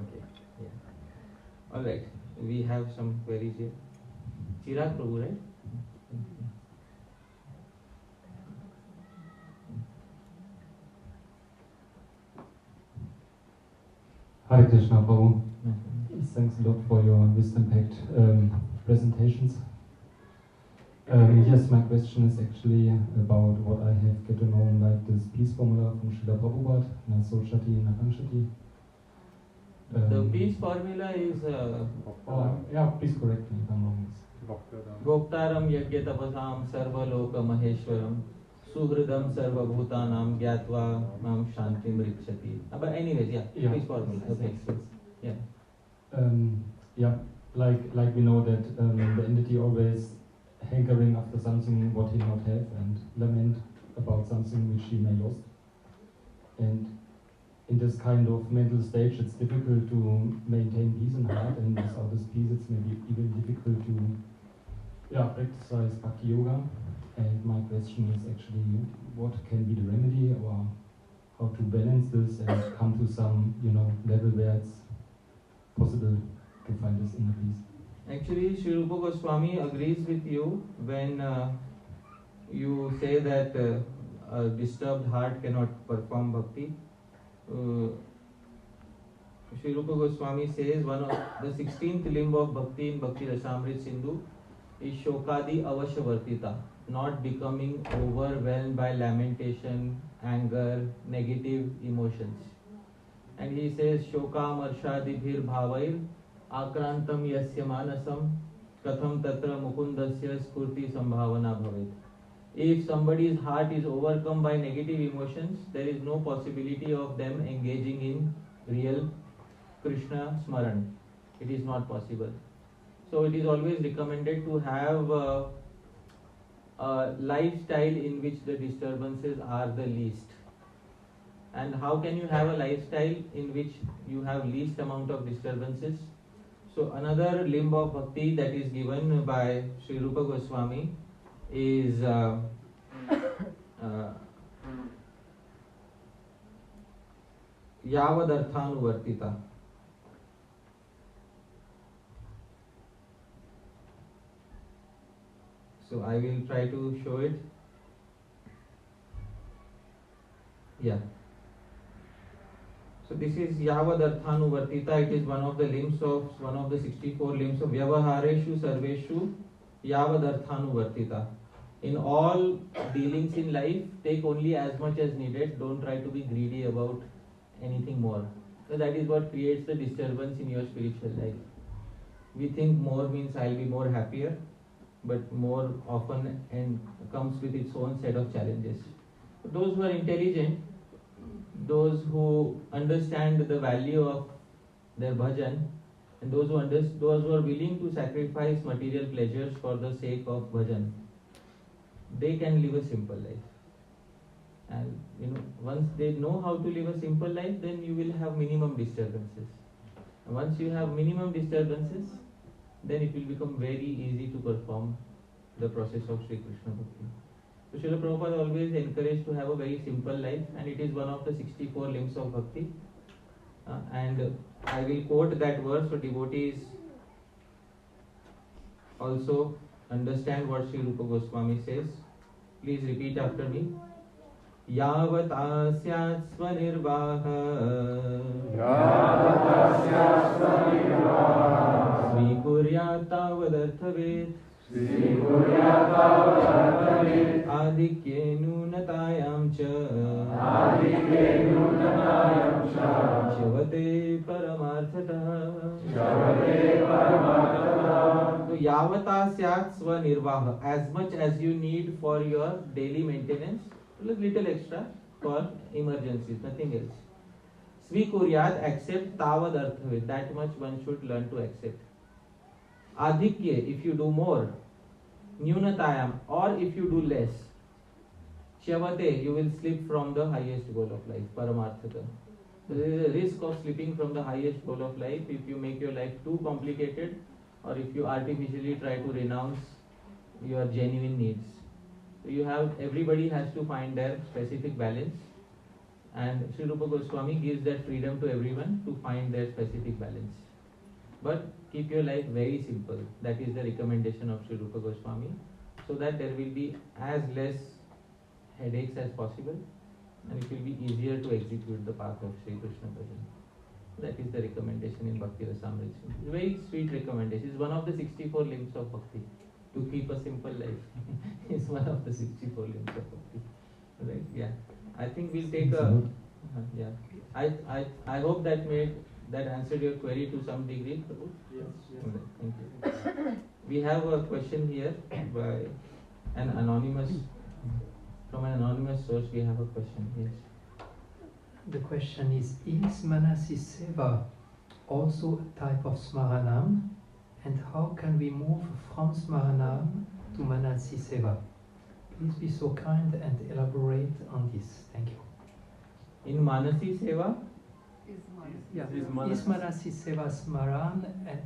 Okay. Yeah. All right. We have some queries here. Chirag Prabhu, right? Hare Krishna, Prabhu. Thanks a lot for your wisdom-packed presentations. Yes, my question is actually about what I have get to know, like this peace formula from Srila Prabhupada, Nasochati, Nakanchati. The peace formula is... yeah, please correct me if I'm wrong. Goptaram yagyatapasam sarvaloka maheshwaram suhridam sarvabhutanam gyatva mam shantim rikshati. But anyways, yeah, peace formula. Okay. Yeah. Yeah, like we know that the entity always hankering after something what he not have and lament about something which he may lost. And in this kind of mental stage, it's difficult to maintain peace in heart, and without this peace, it's maybe even difficult to practice Bhakti Yoga. And my question is actually, what can be the remedy, or how to balance this and come to some level where it's possible to find this inner peace? Actually, Sri Rupa Goswami agrees with you when you say that a disturbed heart cannot perform bhakti. Sri Rupa Goswami says one of the 16th limb of bhakti in Bhakti Rasamrita Sindhu is Shokadi Avashyavartita, not becoming overwhelmed by lamentation, anger, negative emotions. And he says Shokam Arshadibhir Bhavair Akrantam Yasya Manasam Katham Tatra Mukundasya Spurti Sambhavana Bhavet. If somebody's heart is overcome by negative emotions, there is no possibility of them engaging in real Krishna Smaran. It is not possible. So it is always recommended to have a lifestyle in which the disturbances are the least. And how can you have a lifestyle in which you have least amount of disturbances? So another limb of bhakti that is given by Sri Rupa Goswami is Yavadarthanuvartita. So I will try to show it. Yeah. So this is Yavadarthanuvartita. It is one of the 64 limbs of Vyavahareshu Sarveshu Yavadarthanuvartita. In all dealings in life, take only as much as needed. Don't try to be greedy about anything more. So that is what creates the disturbance in your spiritual life. We think more means I'll be more happier, but more often and comes with its own set of challenges. Those who are intelligent, those who understand the value of their bhajan, and those who are willing to sacrifice material pleasures for the sake of bhajan, they can live a simple life. And once they know how to live a simple life, then you will have minimum disturbances. And once you have minimum disturbances, then it will become very easy to perform the process of Sri Krishna Bhakti. So Srila Prabhupada always encouraged to have a very simple life, and it is one of the 64 limbs of Bhakti. And I will quote that verse so devotees also understand what Sri Rupa Goswami says. Please repeat after me. Yavatasya svanirvaha Srikuryatavadarthavet Adikye nunatayam cha Shavate paramarthata. So yavatasya svanirvaha, as much as you need for your daily maintenance, little extra for emergencies, nothing else. Svikuryat, accept. Tavad arthavet, that much one should learn to accept. Adhikye, if you do more. Nyunatayam, or if you do less. Shyavate, you will slip from the highest goal of life, paramarthata. So there is a risk of slipping from the highest goal of life if you make your life too complicated, or if you artificially try to renounce your genuine needs. So everybody has to find their specific balance, and Sri Rupa Goswami gives that freedom to everyone to find their specific balance. But keep your life very simple. That is the recommendation of Sri Rupa Goswami, so that there will be as less headaches as possible, and it will be easier to execute the path of Sri Krishna Bhajan. That is the recommendation in Bhakti Rasamrita. It's a very sweet recommendation. It's one of the 64 limbs of Bhakti. To keep a simple life is one of the 64 limbs of Bhakti. Right? Yeah. I think we'll take a. Yeah. I hope that answered your query to some degree. Yes. Okay, thank you. We have a question here by an anonymous. From an anonymous source, we have a question. Yes. The question is Manasi seva also a type of smaranam? And how can we move from smaranam to Manasi seva? Please be so kind and elaborate on this. Thank you. In Manasi seva? Is Manasi seva smaran, and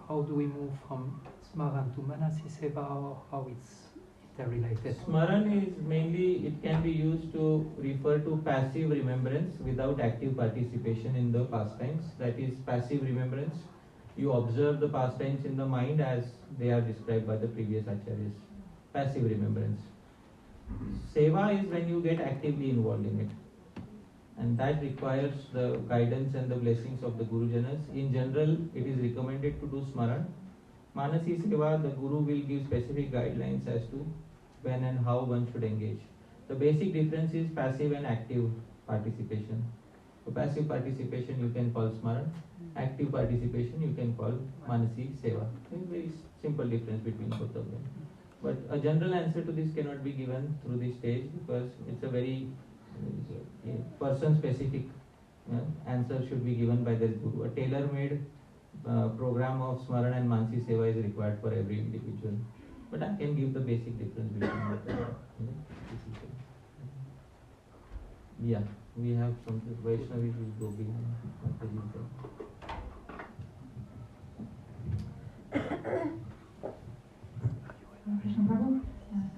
how do we move from smaran to Manasi seva, or how it's interrelated? Smaran is mainly, it can be used to refer to passive remembrance without active participation in the pastimes. That is passive remembrance. You observe the pastimes in the mind as they are described by the previous acharyas. Passive remembrance. Seva is when you get actively involved in it. And that requires the guidance and the blessings of the Gurujanas. In general, it is recommended to do smaran. Manasi seva, the Guru will give specific guidelines as to when and how one should engage. The basic difference is passive and active participation. So passive participation you can call smaran. Active participation you can call Manasi seva. It's a very simple difference between both of them. But a general answer to this cannot be given through this stage, because it's a very person specific answer should be given by the Guru. A tailor-made program of Smaran and Manasi seva is required for every individual. But I can give the basic difference between the yeah, we have some Vaishnavis will go behind. Krishna Prabhu,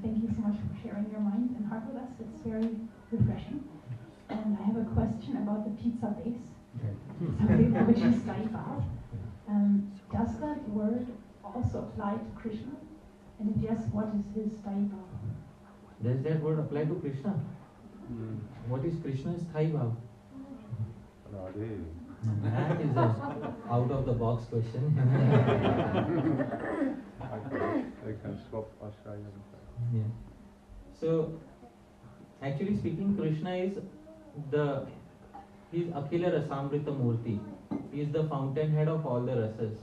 thank you so much for sharing your mind and heart with us. It's very refreshing. And I have a question about the pizza base, something which is seva. Does that word also apply to Krishna? And if yes, what is his seva? Does that word apply to Krishna? What is Krishna's Thai Bhav? That is a out of the box question. Yeah. So, actually speaking, Krishna is he is Akhila Rasamrita Murti. He is the fountainhead of all the rasas.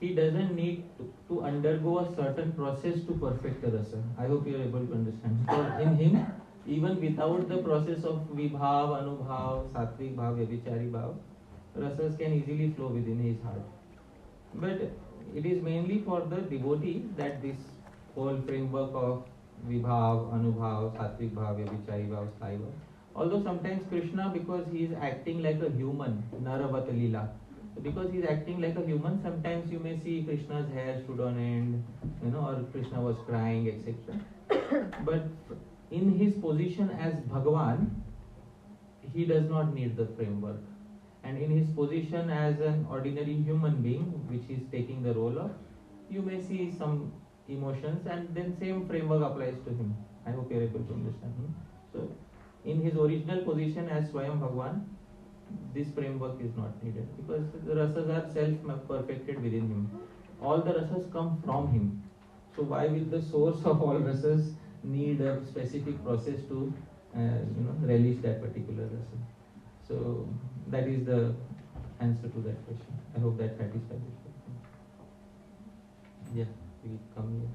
He doesn't need to undergo a certain process to perfect the rasa. I hope you are able to understand. So in him, even without the process of vibhav, anubhav, sattvic bhav, vyabhichari bhav, rasas can easily flow within his heart. But it is mainly for the devotee that this whole framework of vibhav, anubhav, sattvic bhav, vyabhichari bhav, sthai bhav. Although sometimes Krishna, because he is acting like a human, Naravat Leela, because he is acting like a human, sometimes you may see Krishna's hair stood on end, or Krishna was crying, etc. But in his position as Bhagavan, he does not need the framework. And in his position as an ordinary human being, which is taking the role of, you may see some emotions, and then same framework applies to him. I hope you are able to understand. So, in his original position as Swayam Bhagavan, this framework is not needed, because the rasas are self-perfected within him. All the rasas come from him. So why will the source of all rasas need a specific process to relish that particular rasa? So that is the answer to that question. I hope that satisfies it. Yeah, we come here.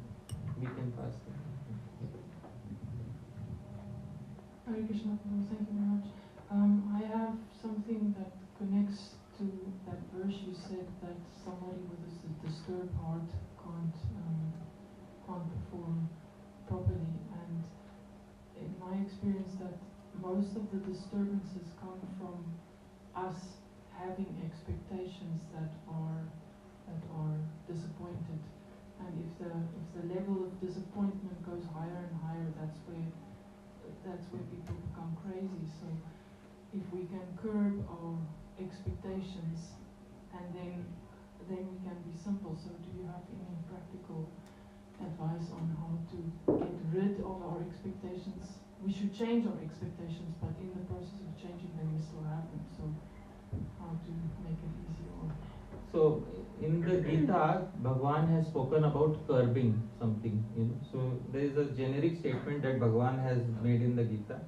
We can pass. Hare Krishna, Prabhu, thank you very much. I have something that connects to that verse you said that somebody with a disturbed heart can't perform properly. And in my experience, that most of the disturbances come from us having expectations that are disappointed. And if the level of disappointment goes higher and higher, that's where people become crazy. So if we can curb our expectations, and then we can be simple. So do you have any practical advice on how to get rid of our expectations? We should change our expectations, but in the process of changing them, we still have them. So how to make it easier? So in the Gita, Bhagavan has spoken about curbing something. So there is a generic statement that Bhagavan has made in the Gita.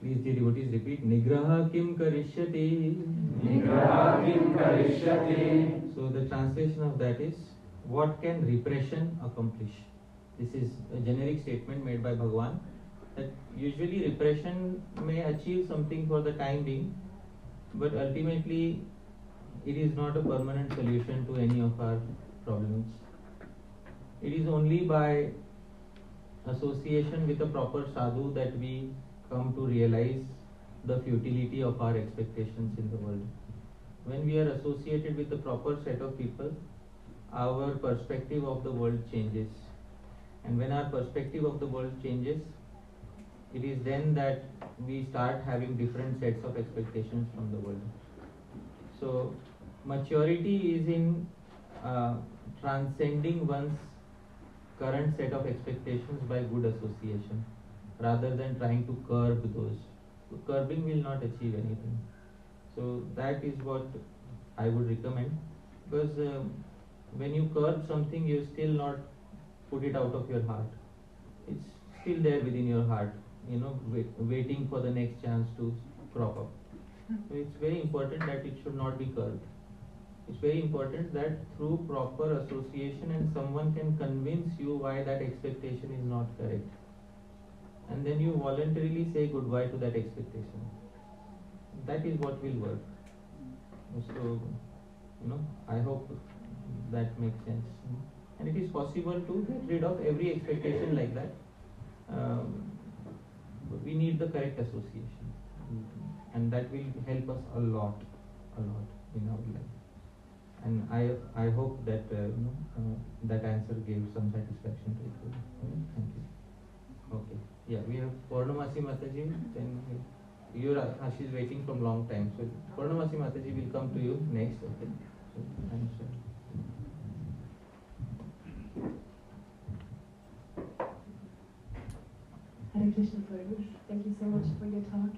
Please, the devotees repeat. Nigraha kim karishyati. Nigraha kim karishyati. So the translation of that is, what can repression accomplish? This is a generic statement made by Bhagavan, that usually repression may achieve something for the time being, but ultimately it is not a permanent solution to any of our problems. It is only by association with a proper sadhu that we come to realize the futility of our expectations in the world. When we are associated with the proper set of people, our perspective of the world changes. And when our perspective of the world changes, it is then that we start having different sets of expectations from the world. So maturity is in transcending one's current set of expectations by good association, rather than trying to curb those. So curbing will not achieve anything. So that is what I would recommend, because when you curb something, you still not put it out of your heart. It's still there within your heart, waiting for the next chance to crop up. So it's very important that it should not be curbed. It's very important that through proper association, and someone can convince you why that expectation is not correct, and then you voluntarily say goodbye to that expectation. that is what will work. So, I hope that makes sense. And it is possible to get rid of every expectation like that. We need the correct association, and that will help us a lot in our life. And I hope that that answer gave some satisfaction to you. Thank you. Okay. Yeah, we have Purnamasi Mataji. Then she is waiting from long time. So Purnamasi Mataji will come to you next. Okay. So, I'm sorry. Hare Krishna, Prabhu. Thank you so much for your talk.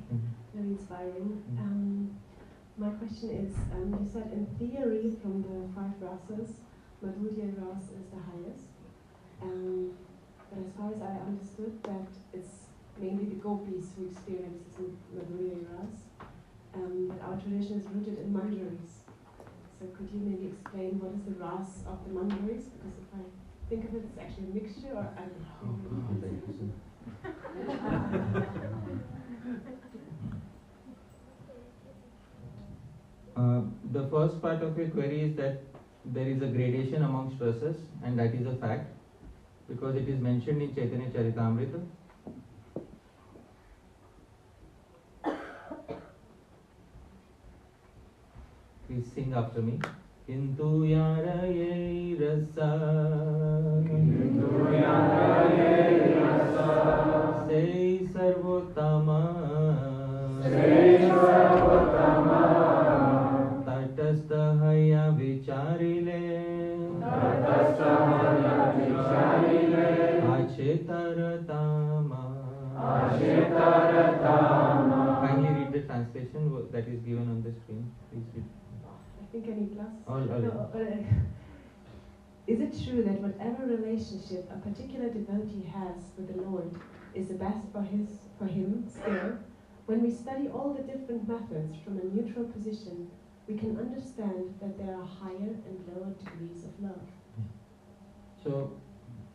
Very inspiring. My question is, you said in theory from the 5 rasas, Madhurya Ras is the highest. But as far as I understood, that it's mainly the gopis who experience this Madhurya Ras. But our tradition is rooted in manjaris. So could you maybe explain what is the ras of the manjaris? Because if I think of it, it's actually a mixture, or I don't know. The first part of your query is that there is a gradation amongst rasas, and that is a fact because it is mentioned in Chaitanya Charitamrita. Please sing after me. Kintu yara ye rasa, Kintu yara ye rasa, Sei sarvotama, Sei sarvotama, Tatastha haya vicharile, Tatastha haya vicharile, Achetaratama, Achetaratama. Kindly read the translation that is given on the screen. Please read. I think I need glasses. No, is it true that whatever relationship a particular devotee has with the Lord is the best for him still? When we study all the different methods from a neutral position, we can understand that there are higher and lower degrees of love. So,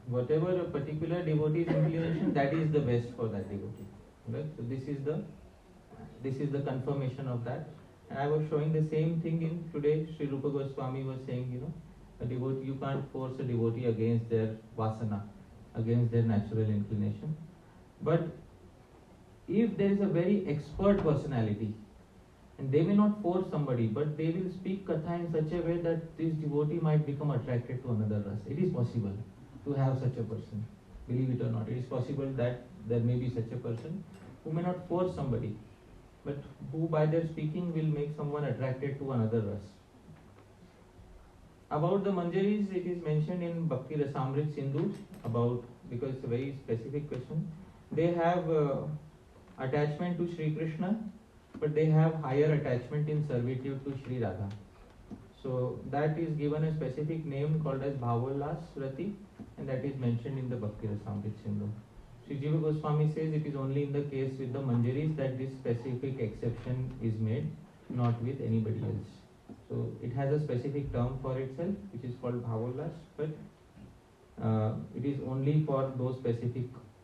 whatever a particular devotee's inclination, that is the best for that devotee. Right? So this is the confirmation of that. And I was showing the same thing in today. Sri Rupa Goswami was saying, a devotee, you can't force a devotee against their vasana, against their natural inclination. But if there is a very expert personality, and they may not force somebody, but they will speak katha in such a way that this devotee might become attracted to another rasa. It is possible to have such a person. Believe it or not, it is possible that there may be such a person who may not force somebody, but who by their speaking will make someone attracted to another rasa. About the manjaris, it is mentioned in Bhakti Rasamrit Sindhu, because it's a very specific question. They have attachment to Sri Krishna, but they have higher attachment in servitude to Sri Radha. So that is given a specific name called as Bhavalas Rati, and that is mentioned in the Bhakti Rasamrit Sindhu. Sri Jiva Goswami says it is only in the case with the manjaris that this specific exception is made, not with anybody else. So it has a specific term for itself, which is called Bhavalas, but it is only for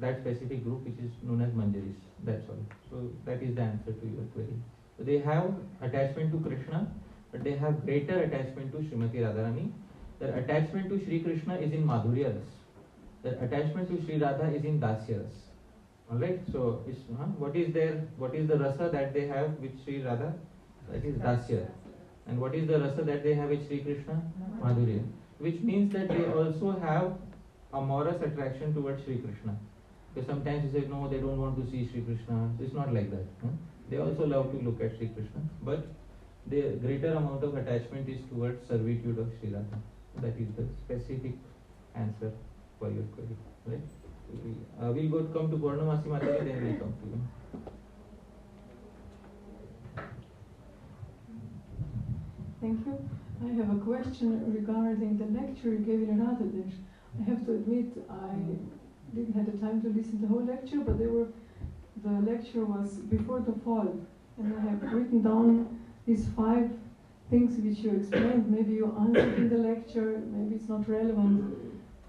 that specific group which is known as manjaris. That's all. So that is the answer to your query. So they have attachment to Krishna, but they have greater attachment to Srimati Radharani. Their attachment to Sri Krishna is in Madhurya Ras. Their attachment to Sri Radha is in Dasya Ras. Alright, so what is the rasa that they have with Sri Radha? That is Dasya. And what is the rasa that they have with Sri Krishna? Madhurya. Which means that they also have amorous attraction towards Sri Krishna. Because sometimes you say, no, they don't want to see Sri Krishna. It's not like that. They also love to look at Sri Krishna. But the greater amount of attachment is towards servitude of Sri Radha. That is the specific answer for your query. Right? We'll come to Purnamasi Mataji, then we'll come to you. Thank you. I have a question regarding the lecture you gave in adidesh. I have to admit, I didn't have the time to listen to the whole lecture, but the lecture was before the fall, and I have written down these 5 things which you explained. Maybe you answered in the lecture, maybe it's not relevant,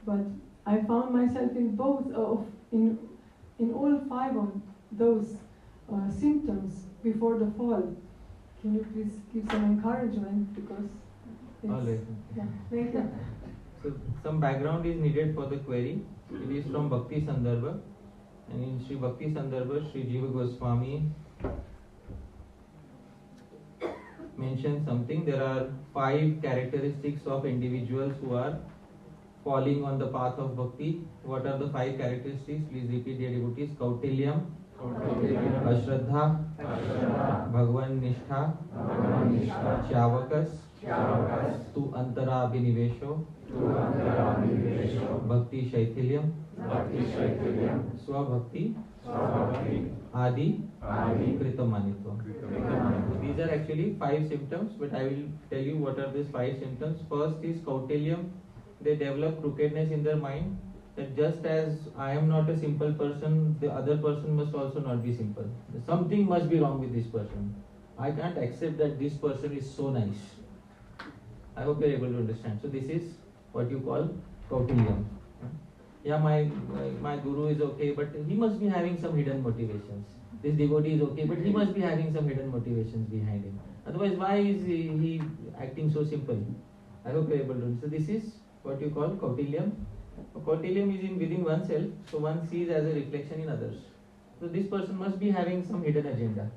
but I found myself in all 5 of those symptoms before the fall. Can you please give some encouragement, because it's, All right. yeah, thank you. So some background is needed for the query. It is from Bhakti Sandarbha, and in Sri Bhakti Sandarbha, Sri Jiva Goswami mentioned something. There are 5 characteristics of individuals who are falling on the path of bhakti. What are the 5 characteristics? Please repeat, dear devotees. Kautilyam, Ashraddha, Bhagwan Nishtha, Chavakas, Tu Antara Abhinivesho, Bhakti Shaithilyam, Swabhakti, Adi, Kritamanitva. These are actually 5 symptoms, but I will tell you what are these 5 symptoms. First is Kautilyam. They develop crookedness in their mind, that just as I am not a simple person, the other person must also not be simple. Something must be wrong with this person. I can't accept that this person is so nice. I hope you are able to understand. So this is what you call Kautilyam. Yeah, my guru is okay, but he must be having some hidden motivations. This devotee is okay, but he must be having some hidden motivations behind him. Otherwise, why is he acting so simple? I hope you are able to understand. So this is what you call Kautilyam. Kautilyam is within oneself, so one sees as a reflection in others. So this person must be having some hidden agenda,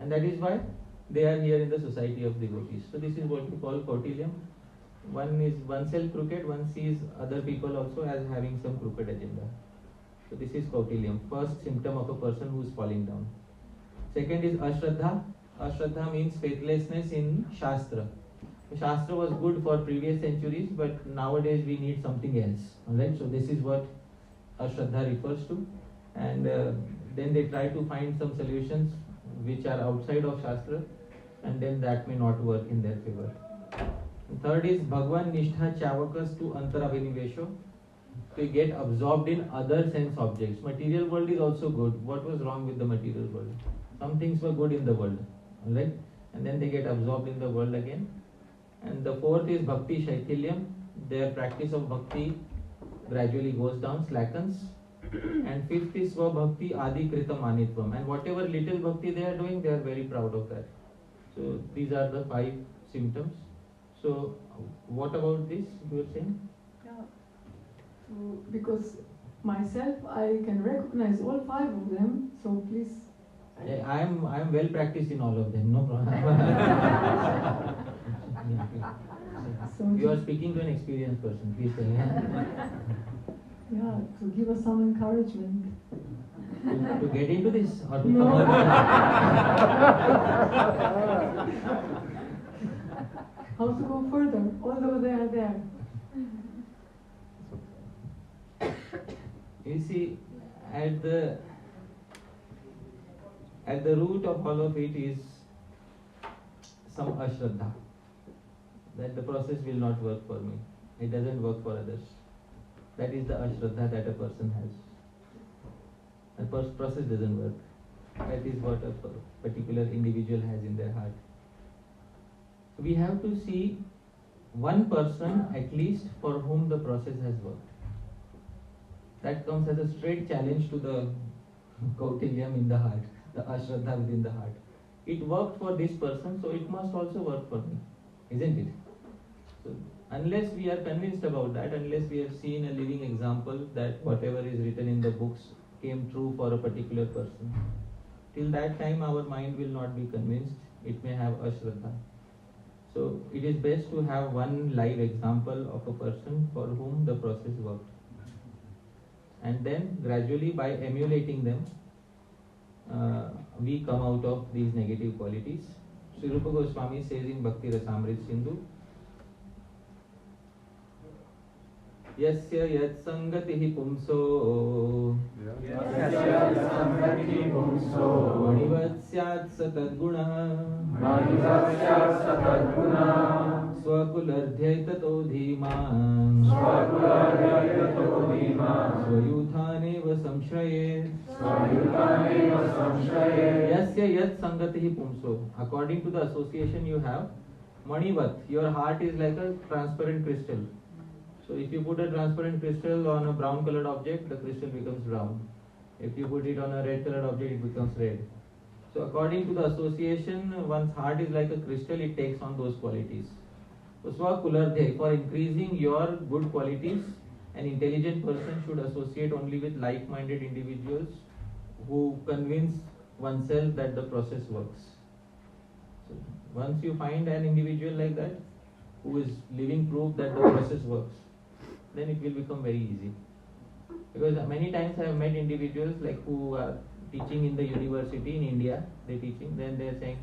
and that is why they are here in the society of devotees. So this is what you call Kautilyam. One is oneself crooked, one sees other people also as having some crooked agenda. So this is Kautilyam, first symptom of a person who is falling down. Second is Ashraddha. Ashraddha means faithlessness in Shastra. Shastra was good for previous centuries, but nowadays we need something else. Alright, so this is what Ashraddha refers to. And then they try to find some solutions which are outside of Shastra, and then that may not work in their favor. Third is Bhagwan Nishtha Chavakas to Antarabhinivesho. To get absorbed in other sense objects. Material world is also good. What was wrong with the material world? Some things were good in the world. Alright? And then they get absorbed in the world again. And the fourth is Bhakti Shaithilyam. Their practice of bhakti gradually goes down, slackens. And fifth is Swabhakti Adi Krita Manitvam. And whatever little bhakti they are doing, they are very proud of that. So these are the 5 symptoms. So what about this you were saying? Yeah. So, because myself, I can recognize all 5 of them. So please. I am well practiced in all of them. No problem. So you are speaking to an experienced person. Please tell me. Yeah, to give us some encouragement. To get into this or to No. come out? How to go further, although they are there. You see, at the root of all of it is some ashraddha, that the process will not work for me. It doesn't work for others. That is the ashraddha that a person has. The process doesn't work. That is what a particular individual has in their heart. We have to see one person at least for whom the process has worked. That comes as a straight challenge to the Kautilyam in the heart, the Ashraddha within the heart. It worked for this person, so it must also work for me, isn't it? So unless we are convinced about that, unless we have seen a living example that whatever is written in the books came true for a particular person, till that time our mind will not be convinced. It may have Ashraddha. So it is best to have one live example of a person for whom the process worked. And then gradually by emulating them, we come out of these negative qualities. Sri Rupa Goswami says in Bhakti Rasamrita Sindhu, Yasya yat sangatihi pumso Manivatsyat satadguna Swakulardhyaitato dhiman Swayuthaneva samshrayet Yasya yat sangatihi pumso. According to the association you have, Manivat, your heart is like a transparent crystal. So if you put a transparent crystal on a brown colored object, the crystal becomes brown. If you put it on a red colored object, it becomes red. So according to the association, one's heart is like a crystal, it takes on those qualities. So swakulardhe, for increasing your good qualities, an intelligent person should associate only with like-minded individuals who convince oneself that the process works. So once you find an individual like that, who is living proof that the process works, then it will become very easy. Because many times I have met individuals like who are teaching in the university in India, they're teaching, then they're saying,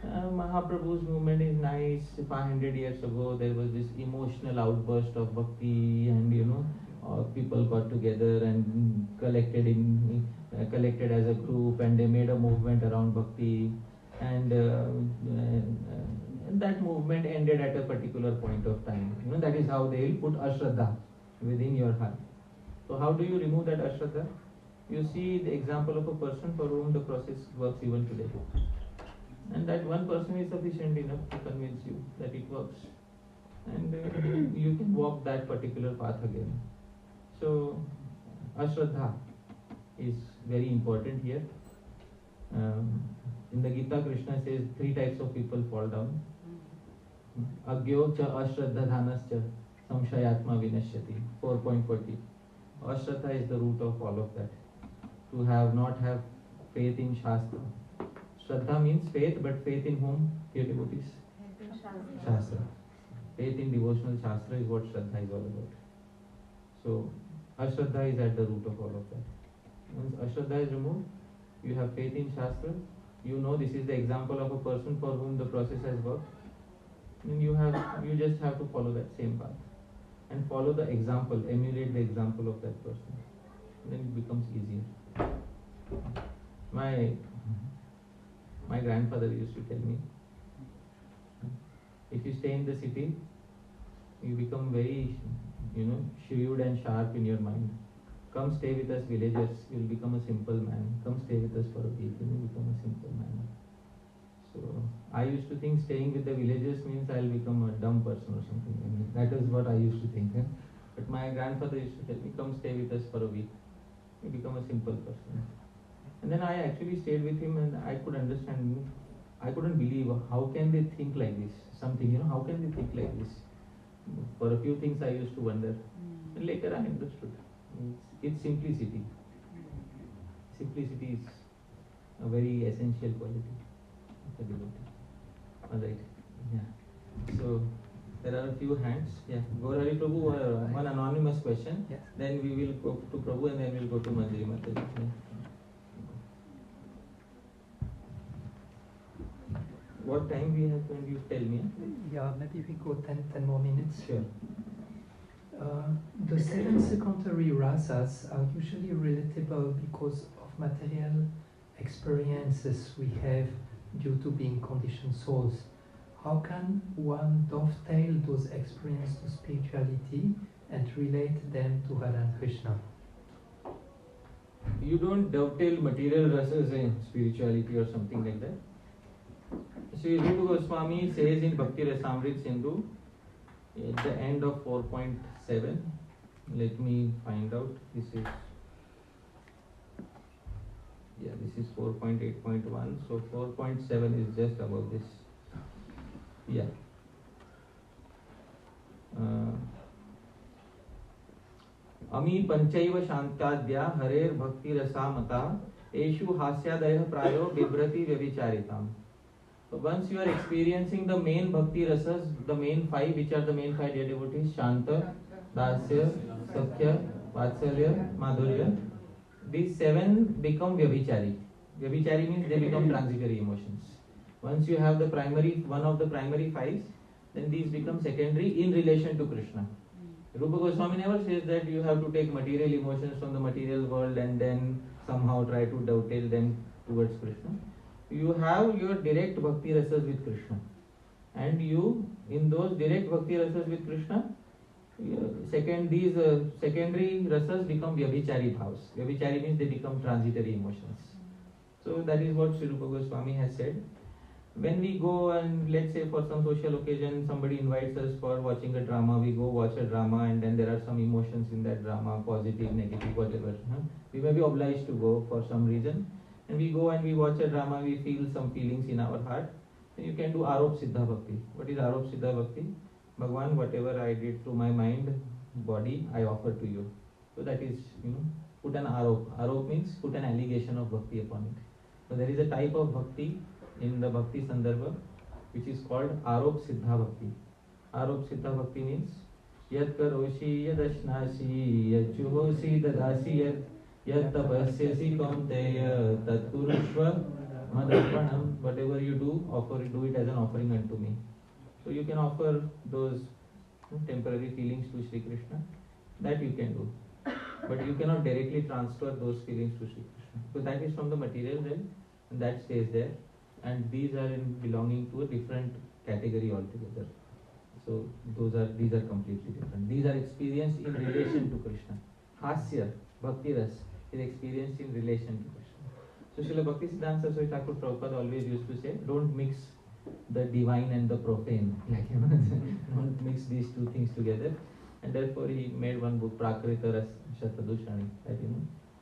Mahaprabhu's movement is nice. 500 years ago there was this emotional outburst of Bhakti, and people got together and collected as a group, and they made a movement around Bhakti, and that movement ended at a particular point of time. That is how they will put ashraddha within your heart. So how do you remove that ashraddha? You see the example of a person for whom the process works even today. And that one person is sufficient enough to convince you that it works. And you can walk that particular path again. So, ashraddha is very important here. In the Gita, Krishna says 3 types of people fall down. Agyo cha ashraddha dhanascha samshayatma vinashyati. 4.40. Ashraddha is the root of all of that. To not have faith in Shastra. Shraddha means faith, but faith in whom? Dear devotees? Shastra. Faith in devotional Shastra is what Shraddha is all about. So, Ashraddha is at the root of all of that. Once Ashraddha is removed, you have faith in Shastra, you know this is the example of a person for whom the process has worked, then you just have to follow that same path. And follow the example, emulate the example of that person. Then it becomes easier. My grandfather used to tell me, if you stay in the city, you become very, shrewd and sharp in your mind. Come stay with us villagers, you will become a simple man. Come stay with us for a week, you will become a simple man. So I used to think staying with the villagers means I will become a dumb person or something. That is what I used to think. But my grandfather used to tell me, come stay with us for a week. You become a simple person. And then I actually stayed with him, and I could understand. I couldn't believe how can they think like this. Something, how can they think like this? For a few things I used to wonder. And later I understood. It's simplicity. Simplicity is a very essential quality of a devotee. Alright. Yeah. So there are a few hands. Yeah. Gaurari Prabhu, one anonymous question. Yes. Then we will go to Prabhu, and then we will go to Manjari Mataji. Yeah. What time we have when you tell me? Yeah, maybe we go 10 more minutes. Sure. The 7 secondary rasas are usually relatable because of material experiences we have due to being conditioned souls. How can one dovetail those experiences to spirituality and relate them to Radha and Krishna? You don't dovetail material rasas in spirituality or something like that. Sri Rupa Goswami says in Bhakti Rasamrit Sindhu, at the end of 4.7, let me find out, this is 4.8.1, so 4.7 is just above this. Yeah. Ami panchaiva shantadya harer bhakti rasamata eshu hasyadayah prayo bibrati vyavicaritam. So once you are experiencing the main bhakti rasas, the main 5, which are the main 5 dear devotees, Shanta, Dasya, Sakhya, Vatsalya, Madhurya, these 7 become Vyavichari. Vyavichari means they become transitory emotions. Once you have the primary, one of the primary 5s, then these become secondary in relation to Krishna. Rupa Goswami never says that you have to take material emotions from the material world and then somehow try to dovetail them towards Krishna. You have your direct bhakti rasas with Krishna, and you, in those direct bhakti rasas with Krishna, these secondary rasas become vyabhichari bhavs. Vyabhichari means they become transitory emotions. So that is what Sri Rupa Goswami has said. When we go and let's say for some social occasion, somebody invites us for watching a drama, we go watch a drama, and then there are some emotions in that drama, positive, negative, whatever. We may be obliged to go for some reason. And we go and we watch a drama, we feel some feelings in our heart. And you can do Arop Siddha Bhakti. What is Arop Siddha Bhakti? Bhagwan, whatever I did through my mind, body, I offer to you. So that is, put an Arop. Arop means put an allegation of Bhakti upon it. So there is a type of Bhakti in the Bhakti Sandarbha which is called Arop Siddha Bhakti. Arop Siddha Bhakti means Yad karoshi yad ashnashi yad juhosi dadasi yad tapasyasi kaunteya tat kurushva madarpanam. Whatever you do, do it as an offering unto me. So you can offer those temporary feelings to Sri Krishna. That you can do. But you cannot directly transfer those feelings to Sri Krishna. So that is from the material realm and that stays there. And these are belonging to a different category altogether. So these are completely different. These are experienced in relation to Krishna. Hasya, Bhakti Ras is experienced in relation to Krishna. So Srila Bhakti Siddhanta Saraswati Thakur Prabhupada always used to say, don't mix the divine and the profane. Don't mix these two things together. And therefore he made one book, Prakrita Ras Shatadushani.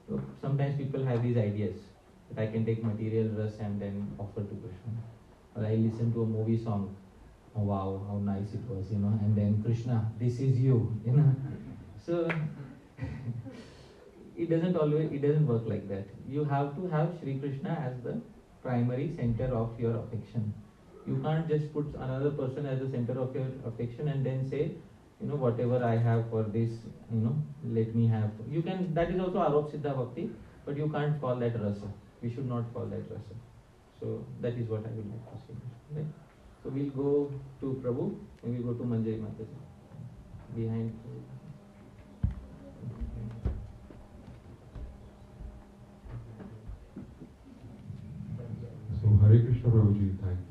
So sometimes people have these ideas that I can take material ras and then offer to Krishna. Or I listen to a movie song. Oh wow, how nice it was, and then Krishna, this is you, So it doesn't work like that. You have to have Sri Krishna as the primary center of your affection. You can't just put another person as the center of your affection and then say, whatever I have for this, let me have. You can, that is also Arop Siddha Bhakti, but you can't call that rasa. We should not call that rasa. So that is what I would like to say. Right? So we'll go to Prabhu and we'll go to Manjari Mataji. Behind. So Hare Krishna Prabhuji,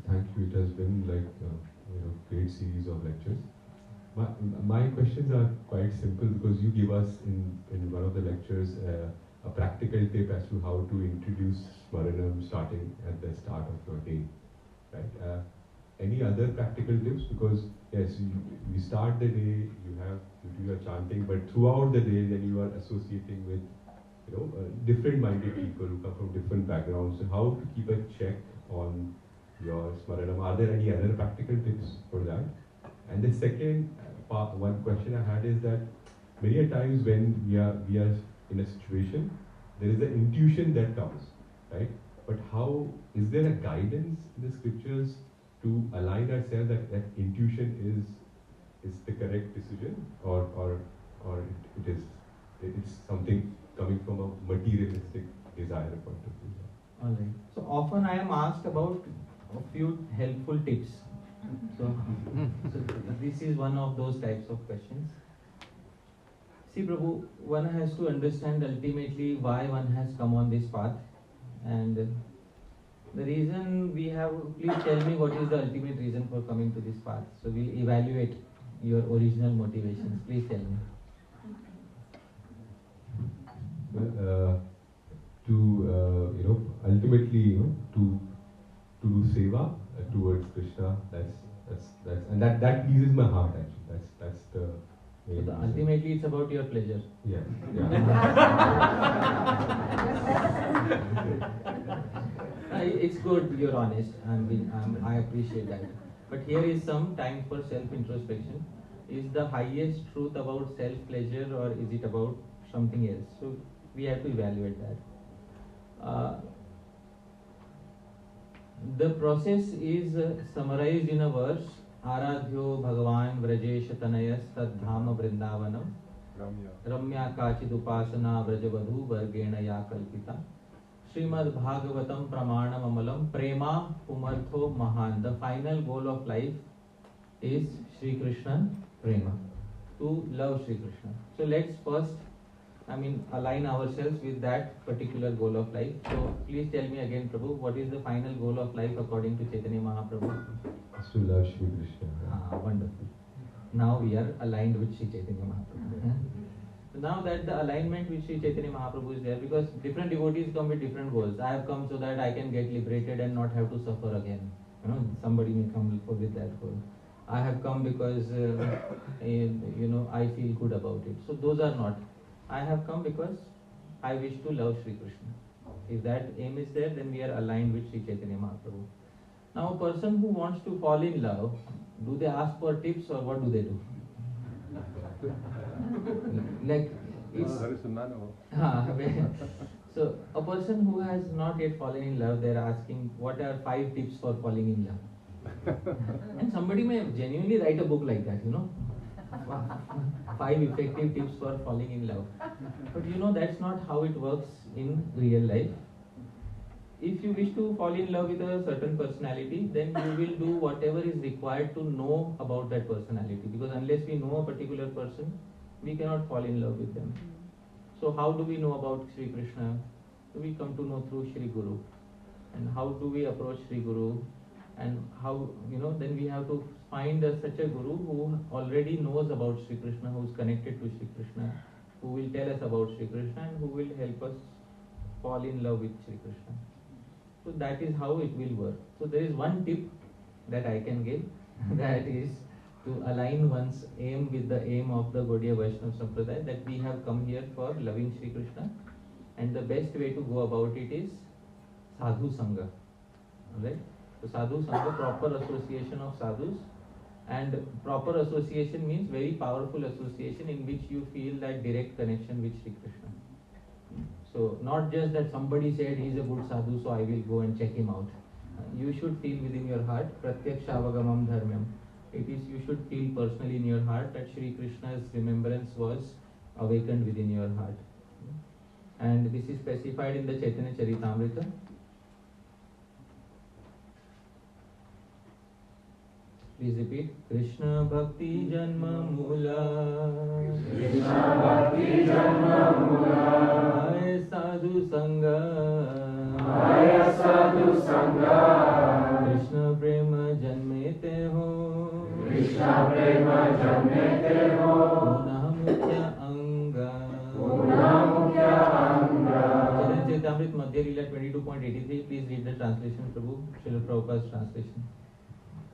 thank you. It has been like great series of lectures. My questions are quite simple because you gave us in one of the lectures a practical tip as to how to introduce Smaranam starting at the start of your day. Right? Any other practical tips? Because yes, you start the day, you do your chanting, but throughout the day, then you are associating with different minded people who come from different backgrounds. So how to keep a check on your Smaranam? Are there any other practical tips for that? And the second one question I had is that many a times when we are in a situation, there is an intuition that comes, right? But how is there a guidance in the scriptures to align ourselves that intuition is the correct decision, or it's something coming from a materialistic desire point of view? Alright. So often I am asked about a few helpful tips. So this is one of those types of questions. See, Prabhu, one has to understand ultimately why one has come on this path, and the reason we have. Please tell me what is the ultimate reason for coming to this path. So we'll evaluate your original motivations. Please tell me. Well, ultimately, to do seva towards Krishna. That pleases my heart actually. That's the main. So ultimately, it's about your pleasure. Yeah. It's good. You're honest. I appreciate that. But here is some time for self-introspection. Is the highest truth about self-pleasure, or is it about something else? So we have to evaluate that. The process is summarized in a verse. Aradhyo Bhagavan Vrajesh Tanayas Tadhama Vrindavanam Ramya Kachid Upasana Vrajavadhu Vargena Ya Kalpita Srimad Bhagavatam Pramanam Amalam Prema Pumartho Mahan. The final goal of life is Sri Krishna Prema, to love Sri Krishna. So let's first align ourselves with that particular goal of life. So please tell me again, Prabhu, what is the final goal of life according to Chaitanya Mahaprabhu? To love Sri Krishna. Wonderful. Now we are aligned with Sri Chaitanya Mahaprabhu. So now that the alignment with Sri Chaitanya Mahaprabhu is there, because different devotees come with different goals. I have come so that I can get liberated and not have to suffer again. Somebody may come with that goal. I have come because I feel good about it. So those are not. I have come because I wish to love Sri Krishna. If that aim is there, then we are aligned with Sri Chaitanya Mahaprabhu. Now, a person who wants to fall in love, do they ask for tips or what do they do? Like, it's... There is a manual. So, a person who has not yet fallen in love, they are asking, what are 5 tips for falling in love? And somebody may genuinely write a book like that, 5 effective tips for falling in love. But that's not how it works in real life. If you wish to fall in love with a certain personality, then you will do whatever is required to know about that personality. Because unless we know a particular person, we cannot fall in love with them. So how do we know about Sri Krishna? We come to know through Sri Guru. And how do we approach Sri Guru? And how, then we have to find such a Guru who already knows about Sri Krishna, who is connected to Sri Krishna, who will tell us about Sri Krishna and who will help us fall in love with Sri Krishna. So that is how it will work. So there is one tip that I can give, that is to align one's aim with the aim of the Gaudiya Vaishnava Sampradaya, that we have come here for loving Sri Krishna, and the best way to go about it is sadhu sangha. Alright? So sadhu sangha, proper association of sadhus, and proper association means very powerful association in which you feel that direct connection with Sri Krishna. So not just that somebody said he is a good sadhu, so I will go and check him out. You should feel within your heart, pratyakshaavagamam dharmyam. It is, you should feel personally in your heart that Sri Krishna's remembrance was awakened within your heart. And this is specified in the Chaitanya Charitamrita. Please repeat. Krishna Bhakti Janma Mula. Krishna Bhakti Janma Mula. Aya Sadhu Sangha. Aya Sadhu Sangha. Krishna Prema Janmete Ho. Krishna Prema Janmete Ho. Punah Mukhya Anga. Punah Mukhya Anga. Chaitanya Charitamrita Madhya Leela 22.83. Please read the translation, Prabhu. Srila Prabhupada's translation.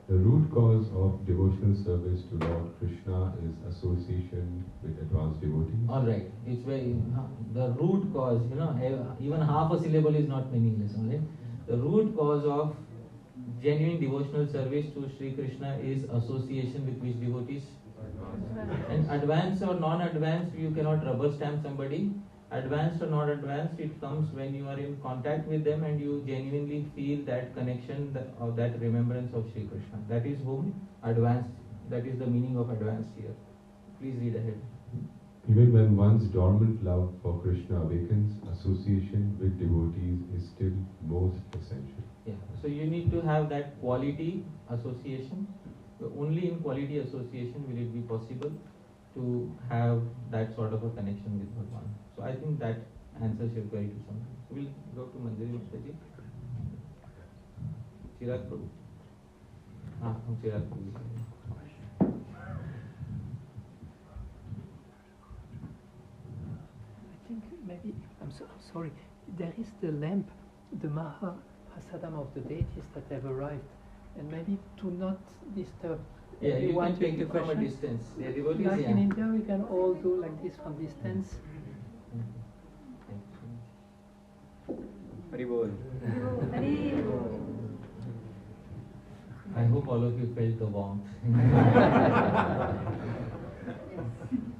The root cause of devotional service to Lord Krishna is association with advanced devotees. Alright, it's very, the root cause, even half a syllable is not meaningless, alright? The root cause of genuine devotional service to Sri Krishna is association with which devotees? And advanced or non-advanced, you cannot rubber stamp somebody. Advanced or not advanced, it comes when you are in contact with them and you genuinely feel that connection or that remembrance of Sri Krishna. That is whom advanced, that is the meaning of advanced here. Please read ahead. Even when one's dormant love for Krishna awakens, association with devotees is still most essential. Yeah. So you need to have that quality association. Only in quality association will it be possible to have that sort of a connection with Bhagavan. So I think that answers your query to something. So we'll go to Manjari Mataji. Chirag Prabhu. Chirag Prabhu. I think maybe, I'm sorry, there is the lamp, the Mahaprasadam of the deities that have arrived, and maybe to not disturb. Yeah, you can take it from a distance. Like in India, we can all do like this from distance. Haribol. I hope all of you felt the warmth.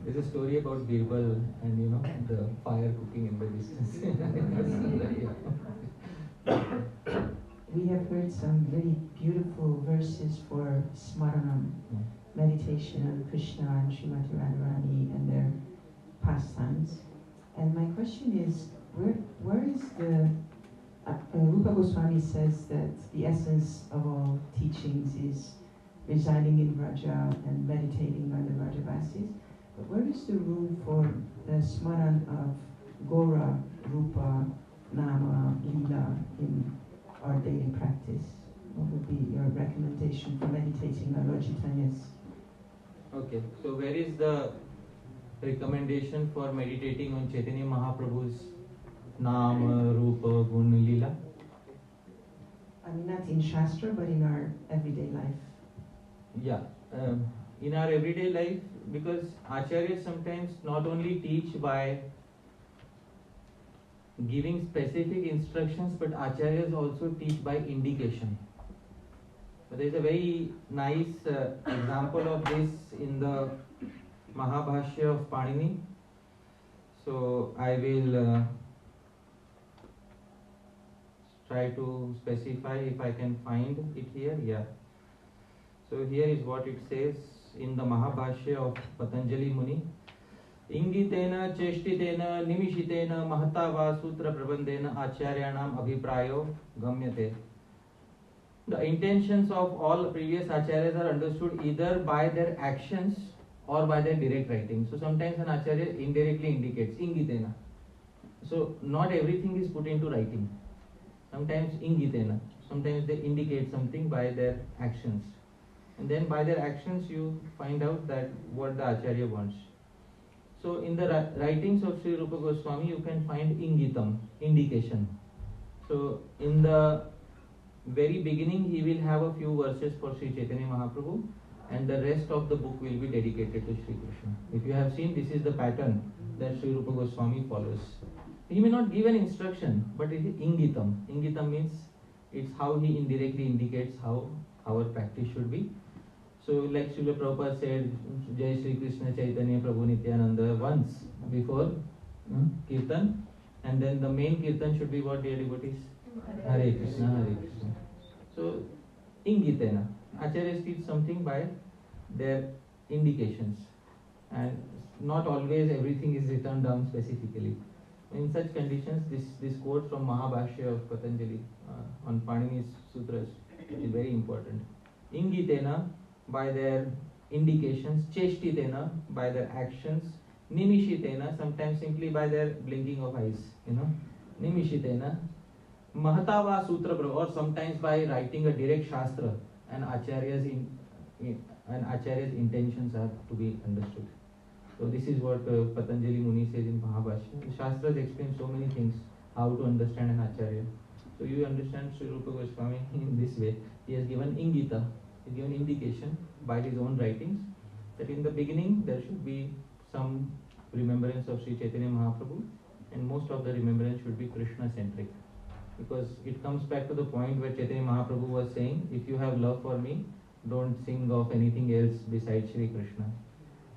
There's a story about Birbal and the fire cooking in the distance. We have heard some very beautiful verses for Smaranam, meditation on Krishna and Srimati Radharani and their pastimes. And my question is, where is the... Rupa Goswami says that the essence of all teachings is residing in Vraja and meditating on the Vrajavasis. But where is the room for the Smaran of Gora, Rupa, Nama, Leela in our daily practice? What would be your recommendation for meditating on Lord Chaitanya's? Okay, so where is the recommendation for meditating on Chaitanya Mahaprabhu's Nama, Rupa, Gun, Leela? I mean, not in Shastra, but in our everyday life. Yeah, in our everyday life, because Acharyas sometimes not only teach by giving specific instructions, but acharyas also teach by indication. So there is a very nice example of this in the Mahabhashya of Panini. So I will try to specify if I can find it here. Yeah. So here is what it says in the Mahabhashya of Patanjali Muni. Ingitena cheshtitena nimishitena mahatava sutra prabandena acharyanam abhiprayo gamyate. The intentions of all previous acharyas are understood either by their actions or by their direct writing. So sometimes an acharya indirectly indicates ingitena. So not everything is put into writing. Sometimes ingitena. Sometimes they indicate something by their actions. And then by their actions you find out that what the acharya wants. So in the writings of Sri Rupa Goswami you can find ingitam, indication. So in the very beginning he will have a few verses for Sri Chaitanya Mahaprabhu, and the rest of the book will be dedicated to Sri Krishna. If you have seen, this is the pattern that Sri Rupa Goswami follows. He may not give an instruction, but it is ingitam. Ingitam means it's how he indirectly indicates how our practice should be. So like Srila Prabhupada said, Jai Shri Krishna Chaitanya Prabhu Nityananda once before Kirtan, and then the main Kirtan should be what, dear devotees? Hare Krishna, Hare Krishna. So ingitena. Acharyas teach something by their indications, and not always everything is written down specifically. In such conditions, this quote from Mahabhashya of Patanjali on Panini's Sutras is very important. Ingitena, by their indications, cheshtitena, by their actions, nimishitena, sometimes simply by their blinking of eyes, nimishitena, mahatava sutra, or sometimes by writing a direct shastra, and acharya's intentions are to be understood. So this is what Patanjali Muni says in Mahabhashya. The Shastras explain so many things, how to understand an acharya. So you understand Sri Rupa Goswami in this way. He has given ingita, he has given indication by his own writings that in the beginning there should be some remembrance of Sri Chaitanya Mahaprabhu, and most of the remembrance should be Krishna centric. Because it comes back to the point where Chaitanya Mahaprabhu was saying, if you have love for me, don't sing of anything else besides Sri Krishna.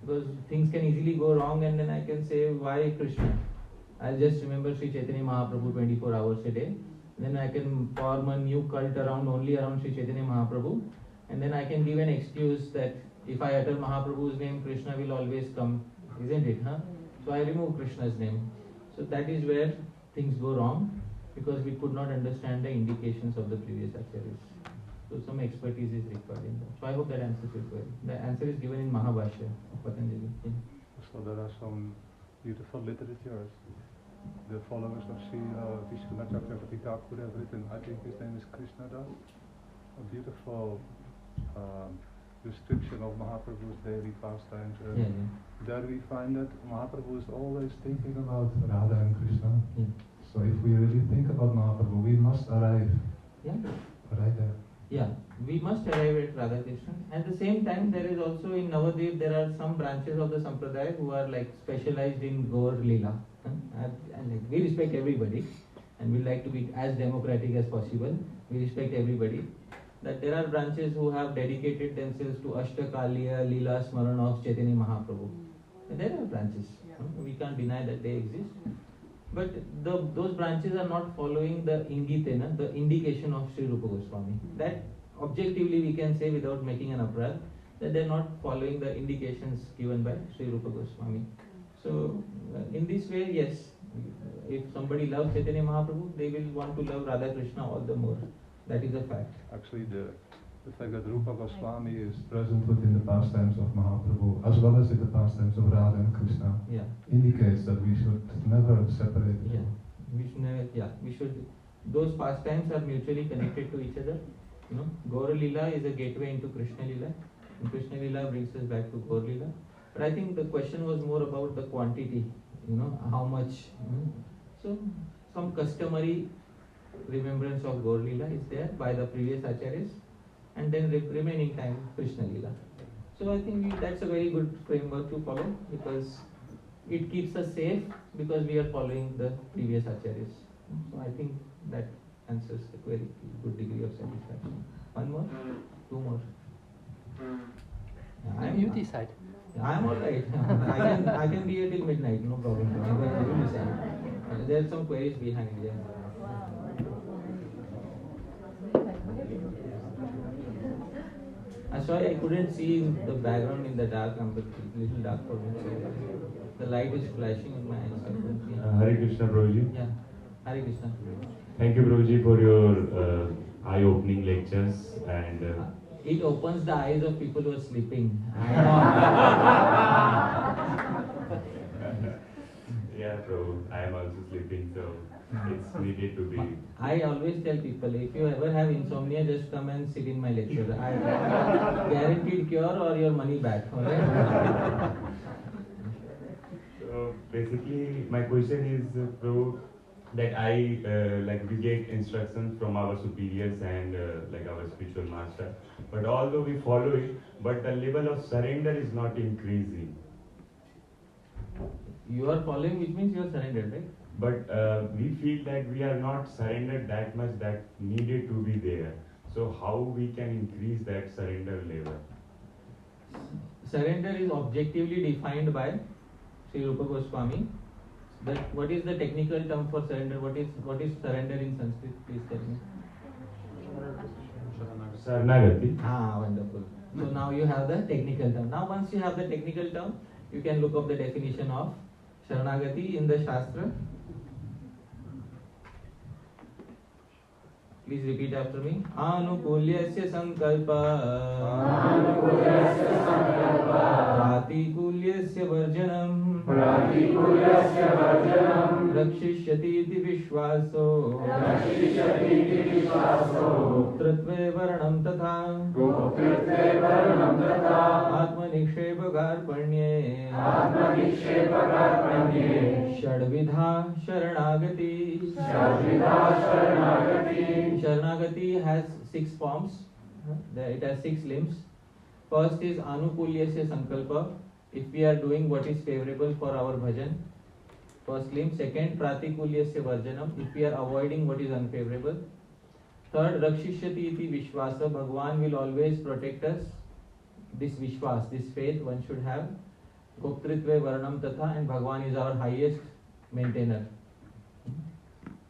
Because things can easily go wrong, and then I can say, why Krishna? I'll just remember Sri Chaitanya Mahaprabhu 24 hours a day. Then I can form a new cult only around Sri Chaitanya Mahaprabhu. And then I can give an excuse that if I utter Mahaprabhu's name, Krishna will always come. Isn't it? So I remove Krishna's name. So that is where things go wrong, because we could not understand the indications of the previous acharyas. So some expertise is required in that. So I hope that answers your query. The answer is given in Mahabhashya of Patanjali. So there are some beautiful literatures. The followers of Sri Vishwanath Chakravarti Thakur have written, I think his name is Krishna Das, a beautiful description of Mahaprabhu's daily pastimes. There we find that Mahaprabhu is always thinking about Radha and Krishna. So if we really think about Mahaprabhu, we must arrive right there. Yeah, we must arrive at Radha Krishna. At the same time, there is also in Navadvip, there are some branches of the Sampradaya who are like specialized in Gaur Leela. And we respect everybody, and we like to be as democratic as possible. We respect everybody. That there are branches who have dedicated themselves to Ashtakaliya Leela Smarana of Chaitanya Mahaprabhu. And there are branches. We can't deny that they exist. But those branches are not following the ingitena, the indication of Sri Rupa Goswami. That objectively we can say without making an aparad, that they are not following the indications given by Sri Rupa Goswami. So in this way, yes, if somebody loves Chaitanya Mahaprabhu, they will want to love Radha Krishna all the more. That is a fact. Actually, the fact that Rupa Goswami is present within the pastimes of Mahaprabhu, as well as in the pastimes of Radha and Krishna, indicates that we should never separate it. We should. Those pastimes are mutually connected to each other. Gaur Leela is a gateway into Krishna Leela, and Krishna Leela brings us back to Gaur Leela. But I think the question was more about the quantity. How much. So some customary remembrance of Gaur Leela is there by the previous acharyas, and then remaining time Krishna Leela. So I think that's a very good framework to follow, because it keeps us safe because we are following the previous acharyas. So I think that answers a very good degree of satisfaction. One more? Two more? You decide. I am alright. I can be here till midnight, no problem. You decide. There are some queries behind there. Sorry, I couldn't see the background in the dark. I'm a little dark for me. The light is flashing in my eyes. I couldn't see. Hare Krishna, Prabhuji. Yeah, Hare Krishna. Thank you, Prabhuji, for your eye-opening lectures and. It opens the eyes of people who are sleeping. Yeah, Prabhu. I am also sleeping, so it's needed to be. I always tell people, if you ever have insomnia, just come and sit in my lecture. I guaranteed cure or your money back. Alright? So basically, my question is, Prabhu, that we get instructions from our superiors and like our spiritual master. But although we follow it, but the level of surrender is not increasing. You are following, which means you are surrendered, right? But we feel that we are not surrendered that much that needed to be there. So how we can increase that surrender level? Surrender is objectively defined by Sri Rupa Goswami. That what is the technical term for surrender? What is surrender in Sanskrit? Please tell me. Sharanagati. Ah, wonderful. So now you have the technical term. Now once you have the technical term, you can look up the definition of Sharanagati in the Shastra. Please repeat after me. Anukulyasya sankalpa Pratikulyasya varjanam Rakshishyati iti vishwaso Goptritve varanam tatha Atmanikshepa garpanye Shadvidha sharanagati Sharanagati has 6 forms. It has 6 limbs. First is Anukulyasya Sankalpa. If we are doing what is favorable for our bhajan, first limb. Second, Pratikulyasya Varjanam. If we are avoiding what is unfavorable. Third, Rakshishyati iti Vishwasa. Bhagwan will always protect us. This Vishwas, this faith one should have. Goptritve Varanam Tatha, and Bhagwan is our highest maintainer.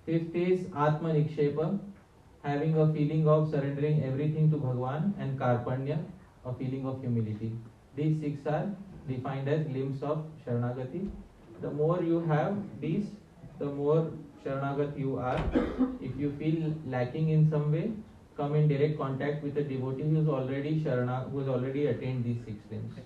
Fifth is Atma Nikshepa, having a feeling of surrendering everything to Bhagwan, and Karpanya, a feeling of humility. These 6 are defined as limbs of Sharanagati. The more you have these, the more Sharanagat you are. If you feel lacking in some way, come in direct contact with a devotee who has already attained these 6 limbs,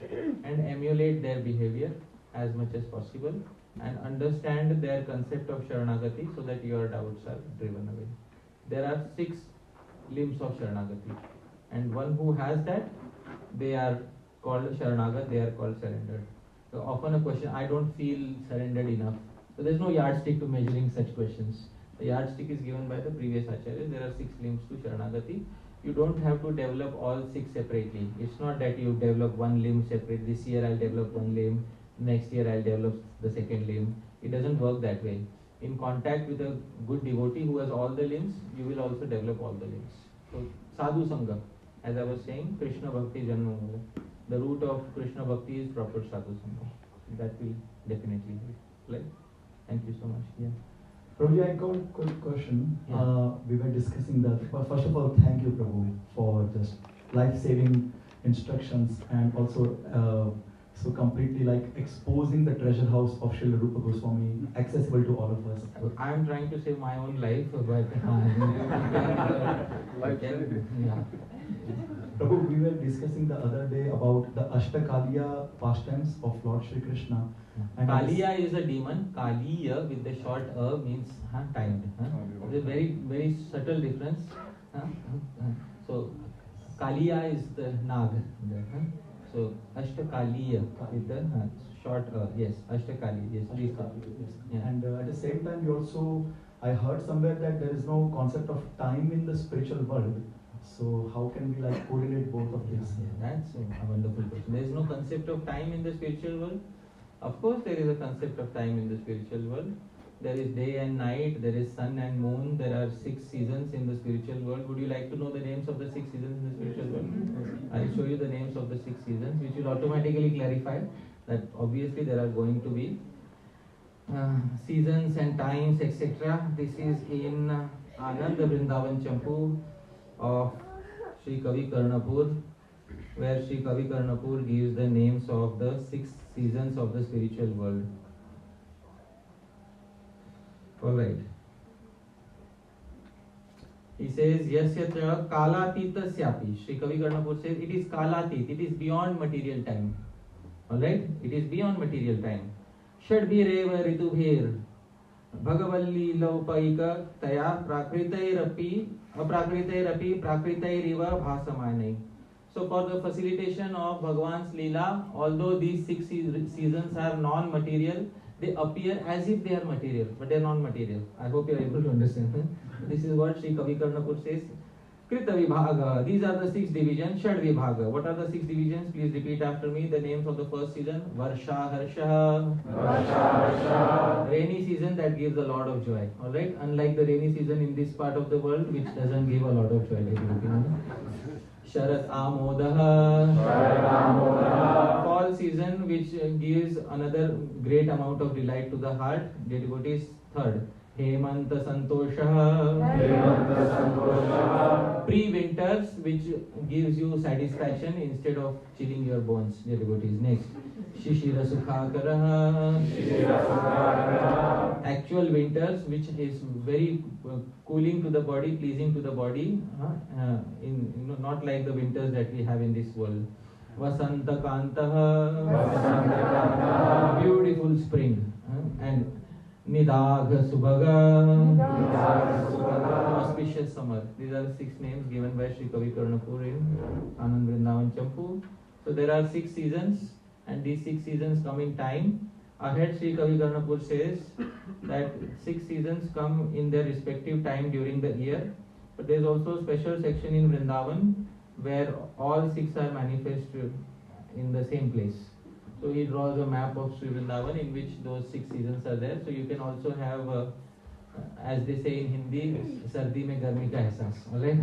and emulate their behavior as much as possible, and understand their concept of Sharanagati so that your doubts are driven away. There are 6 limbs of Sharanagati, and one who has that, they are called Sharanagat, they are called surrendered. So often a question, I don't feel surrendered enough. So there is no yardstick to measuring such questions. The yardstick is given by the previous acharyas. There are 6 limbs to Sharanagati. You don't have to develop all 6 separately. It's not that you develop one limb separate. This year I'll develop one limb, next year I'll develop the second limb. It doesn't work that way. In contact with a good devotee who has all the limbs, you will also develop all the limbs. So sadhu sangha, as I was saying, Krishna Bhakti Janma Mula. The root of Krishna Bhakti is proper sadhu sangha. That will definitely help. Thank you so much. Yeah. Prabhuji, I got a quick question. Yeah. We were discussing that. First of all, thank you, Prabhu, for just life-saving instructions, and also so completely exposing the treasure house of Srila Rupa Goswami accessible to all of us. I am trying to save my own life, but yeah. Prabhu, we were discussing the other day about the Ashtakaliya pastimes of Lord Shri Krishna. And Kaliya is a demon. Kaliya with the short means timed. It's a very, very subtle difference. So Kaliya is the Nag. So Ashtakaliya with the short yes, Ashtakaliya. Yes, please. Yeah. And at the same time, you also, I heard somewhere that there is no concept of time in the spiritual world. So how can we correlate both of these? Yeah, that's a wonderful question. There is no concept of time in the spiritual world. Of course, there is a concept of time in the spiritual world. There is day and night, there is sun and moon, there are 6 seasons in the spiritual world. Would you like to know the names of the 6 seasons in the spiritual world? I'll show you the names of the 6 seasons, which will automatically clarify that obviously there are going to be seasons and times, etc. This is in Ananda Vrindavan Champu of Sri Kavi Karnapur, where Sri Kavi Karnapur gives the names of the 6 seasons of the spiritual world. Alright. He says, Yasyatra Kalatita Syapi. Sri Kavi Karnapur says, it is Kalatit, it is beyond material time. Alright? It is beyond material time. Shadbhireva Ritubhir Bhagavalli Laupaika Taya Prakritairapi Aprakritairapi Prakritairiva Bhasamanai. So for the facilitation of Bhagavan's Leela, although these 6 seasons are non-material, they appear as if they are material, but they are non-material. I hope you are able to understand. This is what Sri Kavi Karnapur says. Krita Vibhaga. These are the 6 divisions. Shad Vibhaga. What are the 6 divisions? Please repeat after me the names of the first season. Varsha Harsha. Varsha Harsha. Rainy season that gives a lot of joy. Alright? Unlike the rainy season in this part of the world, which doesn't give a lot of joy. Sharat Amodaha. Fall season, which gives another great amount of delight to the heart. Dear devotees, third. Hemanta Santosha. Pre-winters, which gives you satisfaction instead of chilling your bones. Dear devotees, next. Shishira Sukhakaraha. Actual winters, which is very cooling to the body, pleasing to the body, not like the winters that we have in this world. Vasanta Kantaha. Beautiful spring. And Nidagha Subhaga. Auspicious summer. These are the 6 names given by Sri Kavi Karnapur in Anand Vrindavan Champu. So there are 6 seasons, and these 6 seasons come in time. Ahead, Sri Kavi Karnapur says that 6 seasons come in their respective time during the year. But there is also a special section in Vrindavan where all 6 are manifested in the same place. So he draws a map of Sri Vrindavan in which those 6 seasons are there. So you can also have, as they say in Hindi, Sardi mein Garmi ka ehsas. Alright?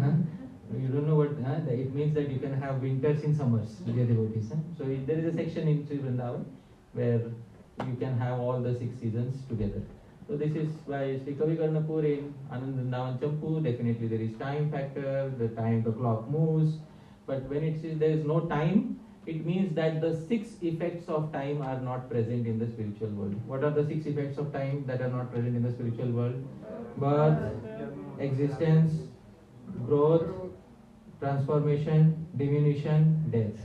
You don't know what it means, that you can have winters in summers, dear devotees. So there is a section in Sri Vrindavan where you can have all the 6 seasons together. So this is why Sri Kavi Karnapur in Anand Vrindavan Champu, definitely there is time factor, the clock moves. But when it says there is no time, it means that the 6 effects of time are not present in the spiritual world. What are the 6 effects of time that are not present in the spiritual world? Birth, existence, growth, transformation, diminution, death.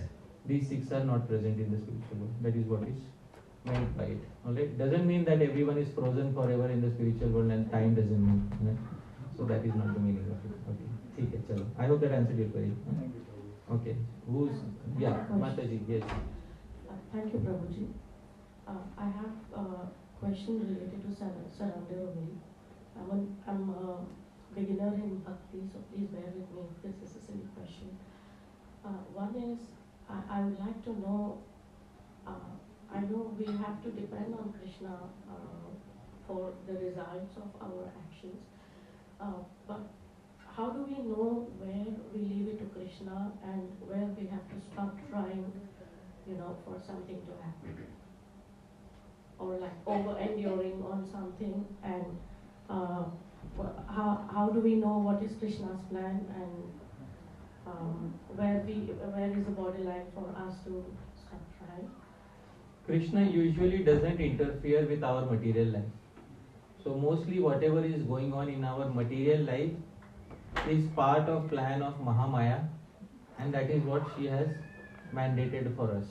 These 6 are not present in the spiritual world. That is what is meant by it. Alright? Doesn't mean that everyone is frozen forever in the spiritual world and time doesn't move. Right? So that is not the meaning of it. Okay. Chalo. I hope that answered your query. Okay. Who's Mataji, yes. Thank you, Prabhuji. I have a question related to surrender only. I'm a beginner in Bhakti, so please bear with me if this is a silly question. One is, I would like to know, I know we have to depend on Krishna for the results of our actions, but how do we know where we leave it to Krishna and where we have to stop trying, for something to happen? Or like over-enduring on something, and how do we know what is Krishna's plan and where is the borderline for us to stop trying? Krishna usually doesn't interfere with our material life. So mostly whatever is going on in our material life is part of plan of Mahamaya, and that is what she has mandated for us.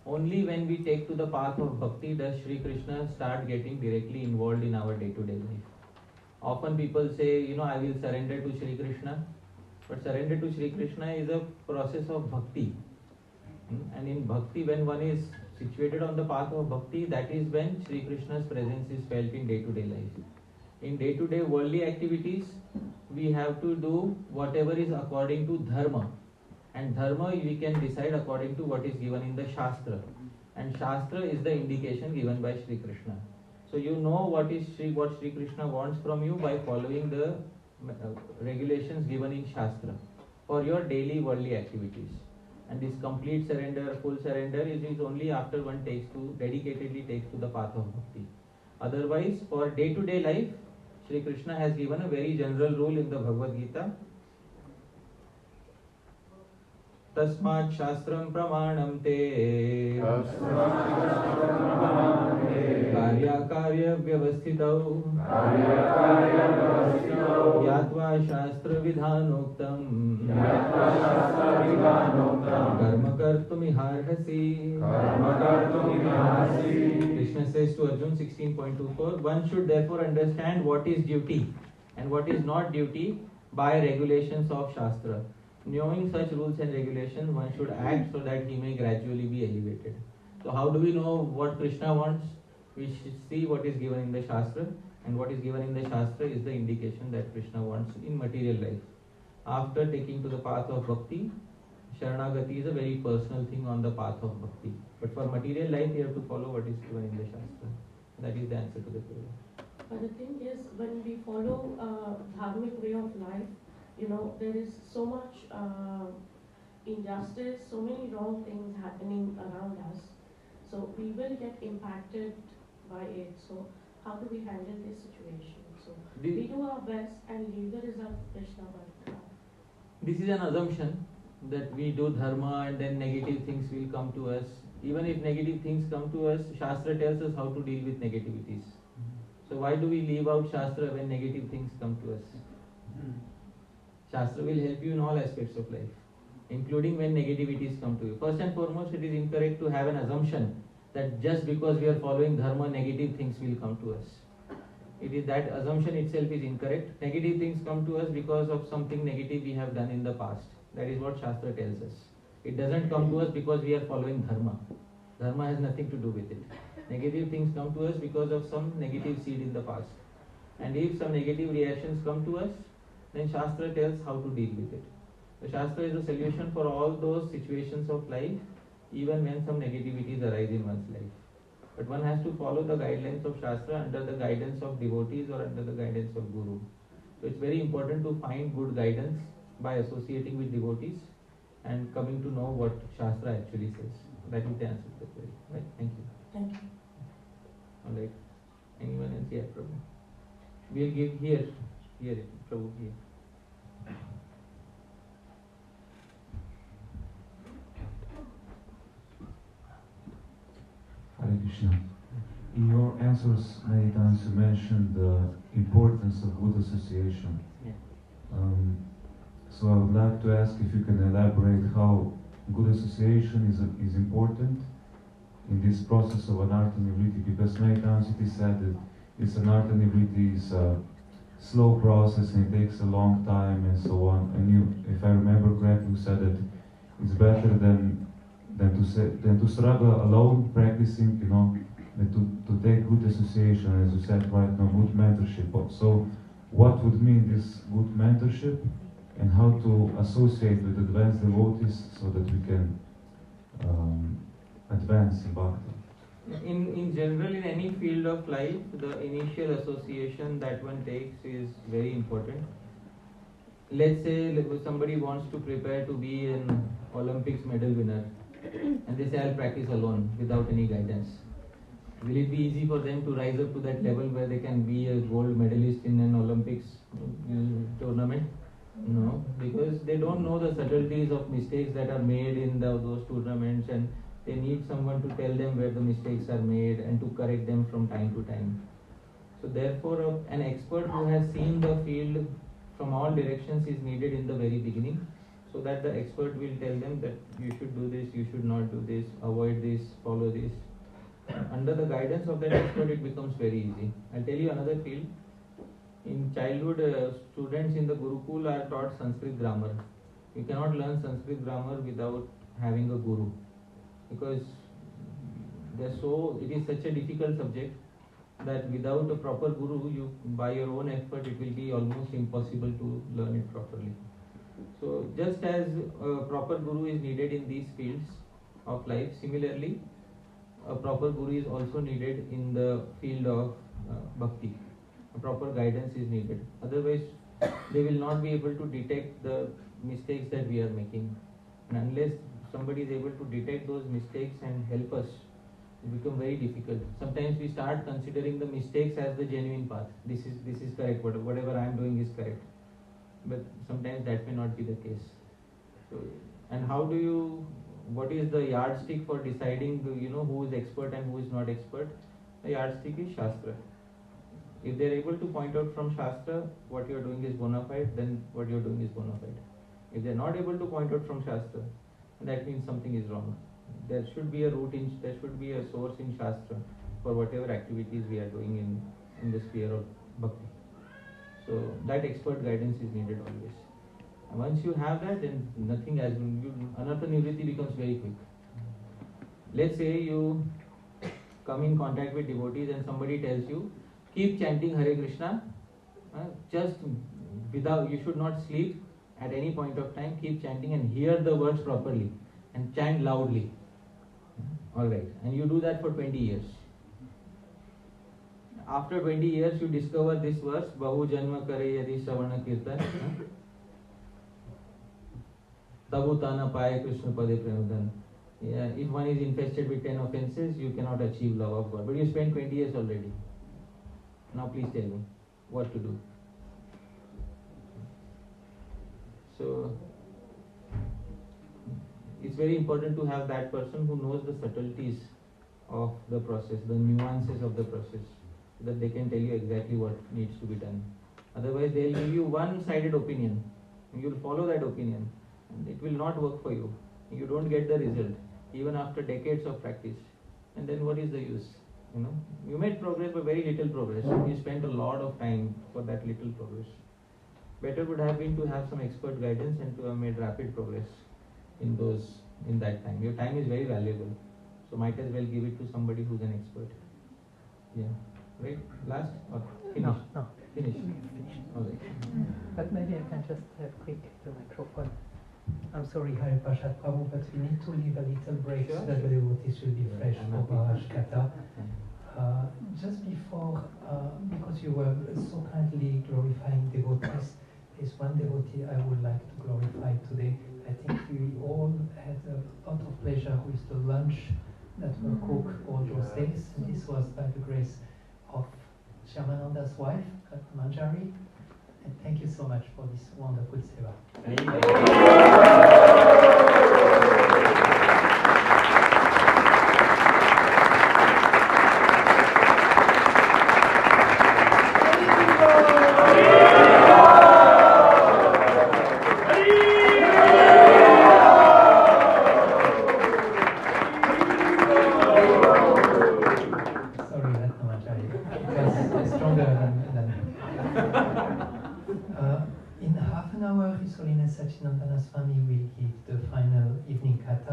Only when we take to the path of Bhakti does Sri Krishna start getting directly involved in our day-to-day life. Often people say, I will surrender to Sri Krishna, but surrender to Sri Krishna is a process of Bhakti. And in Bhakti, when one is situated on the path of Bhakti, that is when Sri Krishna's presence is felt in day-to-day life. In day-to-day worldly activities, we have to do whatever is according to dharma. And dharma we can decide according to what is given in the Shastra. and Shastra is the indication given by Sri Krishna. So you know what Sri Krishna wants from you by following the regulations given in Shastra for your daily worldly activities. And this complete surrender, full surrender is only after one dedicatedly takes to the path of bhakti. Otherwise, for day-to-day life, Sri Krishna has given a very general rule in the Bhagavad Gita. Tasmat Shastram Pramanam Te Karya Karya Vyavasthitau Yatva Shastra Vidhanoktam Karma Kartumiharhasi. Krishna says to Arjun 16.24, one should therefore understand what is duty and what is not duty by regulations of Shastra. Knowing such rules and regulations, one should act so that he may gradually be elevated. So how do we know what Krishna wants? We should see what is given in the Shastra, and what is given in the Shastra is the indication that Krishna wants in material life. After taking to the path of bhakti, Sharanagati is a very personal thing on the path of bhakti. But for material life, you have to follow what is given in the Shastra. That is the answer to the prayer. But the thing is, when we follow a dharmic way of life, there is so much injustice, so many wrong things happening around us. So we will get impacted by it. So how do we handle this situation? So we do our best and leave the result to Krishna. This is an assumption that we do dharma and then negative things will come to us. Even if negative things come to us, Shastra tells us how to deal with negativities. So why do we leave out Shastra when negative things come to us? Shastra will help you in all aspects of life, including when negativities come to you. First and foremost, it is incorrect to have an assumption that just because we are following dharma, negative things will come to us. It is that assumption itself is incorrect. Negative things come to us because of something negative we have done in the past. That is what Shastra tells us. It doesn't come to us because we are following dharma. Dharma has nothing to do with it. Negative things come to us because of some negative seed in the past. And if some negative reactions come to us, then Shastra tells how to deal with it. The Shastra is a solution for all those situations of life, even when some negativities arise in one's life. But one has to follow the guidelines of Shastra under the guidance of devotees or under the guidance of Guru. So it's very important to find good guidance by associating with devotees and coming to know what Shastra actually says. That is the answer to the query. Right? Thank you. Thank you. Alright. Anyone else? Yeah, Prabhu. We'll give here, Prabhu, here. Hare Krishna. In your answers, many times you mentioned the importance of good association. Yeah. So I would like to ask if you can elaborate how good association is important in this process of anartha nivritti, because many times it is said that it's anartha nivritti is a slow process and it takes a long time and so on. And you, if I remember correctly, you said that it's better than to struggle alone practicing, than to take good association, as you said right now, good mentorship. So what would mean this good mentorship and how to associate with advanced devotees so that we can advance in bhakti? In general, in any field of life, the initial association that one takes is very important. Let's say somebody wants to prepare to be an Olympics medal winner, and they say, I'll practice alone without any guidance. Will it be easy for them to rise up to that level where they can be a gold medalist in an Olympics tournament? No, because they don't know the subtleties of mistakes that are made in those tournaments, and they need someone to tell them where the mistakes are made and to correct them from time to time. So therefore, an expert who has seen the field from all directions is needed in the very beginning, so that the expert will tell them that you should do this, you should not do this, avoid this, follow this. Under the guidance of that expert, it becomes very easy. I'll tell you another field. In childhood, students in the Gurukul are taught Sanskrit grammar. You cannot learn Sanskrit grammar without having a guru, because it is such a difficult subject that without a proper guru, by your own effort, it will be almost impossible to learn it properly. So just as a proper guru is needed in these fields of life, similarly, a proper guru is also needed in the field of bhakti. A proper guidance is needed. Otherwise, they will not be able to detect the mistakes that we are making. And unless somebody is able to detect those mistakes and help us, it becomes very difficult. Sometimes we start considering the mistakes as the genuine path. This is correct. Whatever I am doing is correct. But sometimes that may not be the case. So, and what is the yardstick for deciding who is expert and who is not expert? The yardstick is Shastra. If they are able to point out from Shastra what you are doing is bona fide, then what you are doing is bona fide. If they are not able to point out from Shastra, that means something is wrong. There should be a there should be a source in Shastra for whatever activities we are doing in the sphere of bhakti. So that expert guidance is needed always. And once you have that, then nothing else. Anartha nivritti becomes very quick. Let's say you come in contact with devotees and somebody tells you, keep chanting Hare Krishna, just without, you should not sleep at any point of time, keep chanting and hear the words properly and chant loudly. Alright, and you do that for 20 years. After 20 years, you discover this verse, Bahu Janma Kare Yadi Savana Kirtan, Tabu Tana Paye Krishna Pade Premadan. If one is infested with 10 offenses, you cannot achieve love of God. But you spent 20 years already. Now please tell me what to do. So, it's very important to have that person who knows the subtleties of the process, the nuances of the process, so that they can tell you exactly what needs to be done. Otherwise, they will give you one-sided opinion. You will follow that opinion, and it will not work for you. You don't get the result, even after decades of practice. And then what is the use? You made progress, but very little progress. You spent a lot of time for that little progress. Better would have been to have some expert guidance and to have made rapid progress in that time. Your time is very valuable, so might as well give it to somebody who's an expert. Yeah. Right? Last? Or finish? No. Finish. Okay. But maybe I can just have quick the microphone. I'm sorry, Hare Parshad Prabhu, but we need to leave a little break so that the devotees will be fresh for Maharaj Katha. Just before, because you were so kindly glorifying devotees, there's one devotee I would like to glorify today. I think we all had a lot of pleasure with the lunch that were cooked all those days. And this was by the grace of Shyamananda's wife, Manjari. And thank you so much for this wonderful seva. Thank you.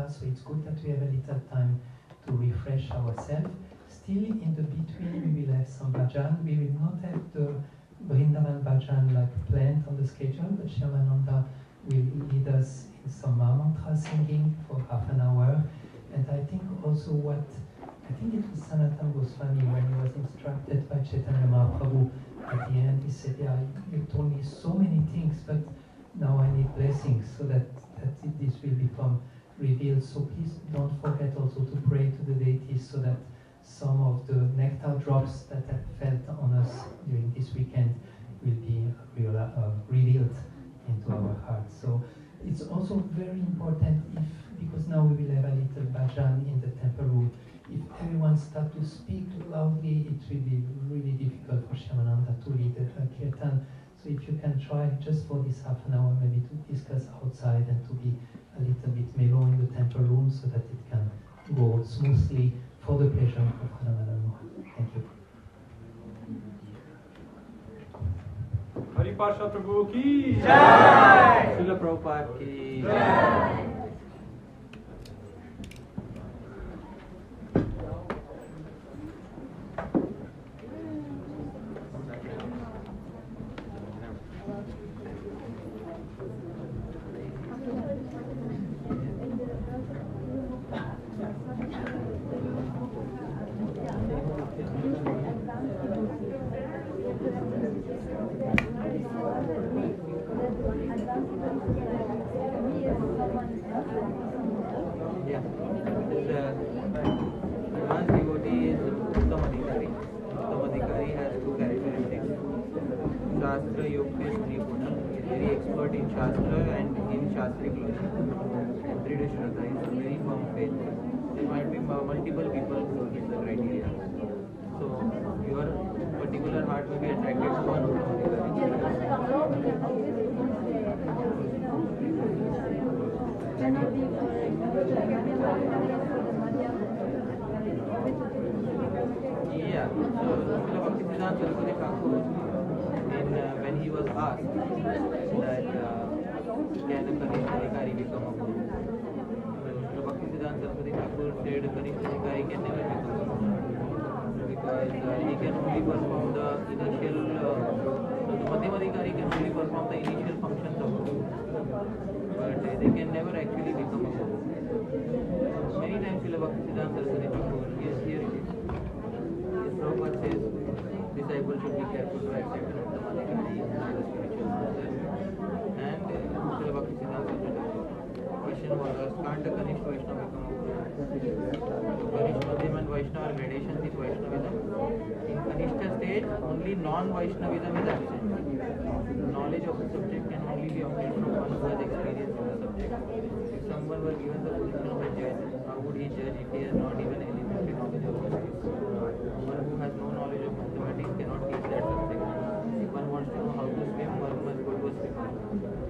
So it's good that we have a little time to refresh ourselves. Still in the between we will have some bhajan. We will not have the Vrindavan bhajan like planned on the schedule, but Shyamananda will lead us in some mantra singing for half an hour. And I think also I think it was Sanatan Goswami when he was instructed by Chaitanya Mahaprabhu at the end, he said, yeah, you told me so many things, but now I need blessings so that this will become revealed. So please don't forget also to pray to the deities so that some of the nectar drops that have fell on us during this weekend will be revealed into our hearts. So it's also very important because now we will have a little bhajan in the temple room. If everyone starts to speak loudly, it will be really difficult for Shyamananda to lead a kirtan. So if you can try just for this half an hour maybe to discuss outside and to be a little bit mellow in the temple room so that it can go smoothly for the pleasure of Radharani Mohan. Thank you. Hari Parshad Prabhu ki Jai! Srila Prabhupada ki Jai! He is very expert in Shastra and in Shastric logic. Everyday Shraddha is a very firm faith. There might be multiple people who meet the criteria. So your particular heart will be attracted to one Yeah, so Bhaktisiddhanta Saraswati Thakur, when he was asked that can a Kanishta Adhikari become a guru? So Bhaktisiddhanta Saraswati Thakur said Kanishta Adhikari can never become a guru because he can only perform the initial, the Madhyam Adhikari can only perform the initial functions of guru, but they can never actually become a guru. Many times Srila Bhaktisiddhanta Saraswati Thakur, yes, here it is. Prabhupada says disciples should be careful to accept an Uttam Adhikari as a spiritual master. And Srila Bhaktisiddhanta Saraswati Thakur, question was asked, can't a Kanishta Vaishnava become a guru? Kanishta, Madhyam and Vaishnava are gradations in Vaishnavism. In Kanishta stage, only non-Vaishnavism is absent. Knowledge of the subject can only be obtained from one who has experience in the subject. If someone were given the position of a judge, how would he judge if he has not even elementary knowledge of physics? One who has no knowledge of mathematics cannot teach that subject. If one wants to know how to swim, one must go to a swimmer.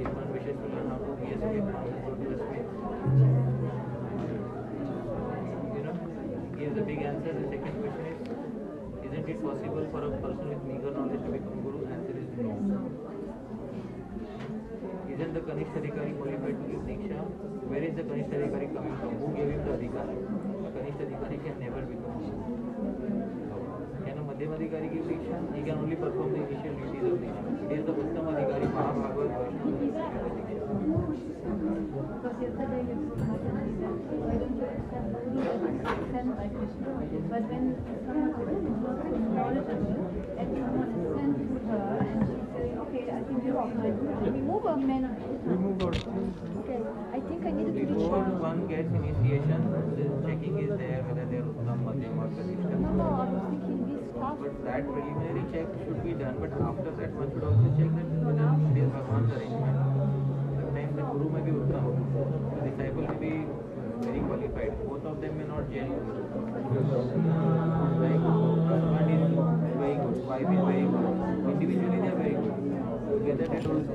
If one wishes to learn how to be a swimmer, one must go to a swim. He gives a big answer. The second question is, isn't it possible for a person with meager knowledge to become guru? Answer is no. Isn't the Kanishta Adhikari qualified to give Diksha? Where is the Kanishta Adhikari coming from? Who gave him the Adhikari? A Kanishta Adhikari can never become guru. Can a Madhyam Adhikari give Diksha? He can only perform the initial duties of Diksha. It is the Uttam Adhikari, Mahabhagavad Vaishnava who gives the Diksha. Because yesterday you said, why don't you accept Guru as sent by Krishna? But when someone is knowledgeable and someone is sent to her and she's saying, okay, I think you're off my Guru. Remove a man. Remove out. Okay, I think I need to reach Before out. one gets initiation, the checking is there whether they are Uttam, Madhyam or Kanishta. No, I was thinking this stuff. But that preliminary check should be done, but after that one should also check that whether it is Bhagwan's arrangement. Sometimes the Guru may be Uttam, the disciple may be very qualified. Both of them may not gel. Like husband is very good, wife is very good. Individually they are very good. Together they don't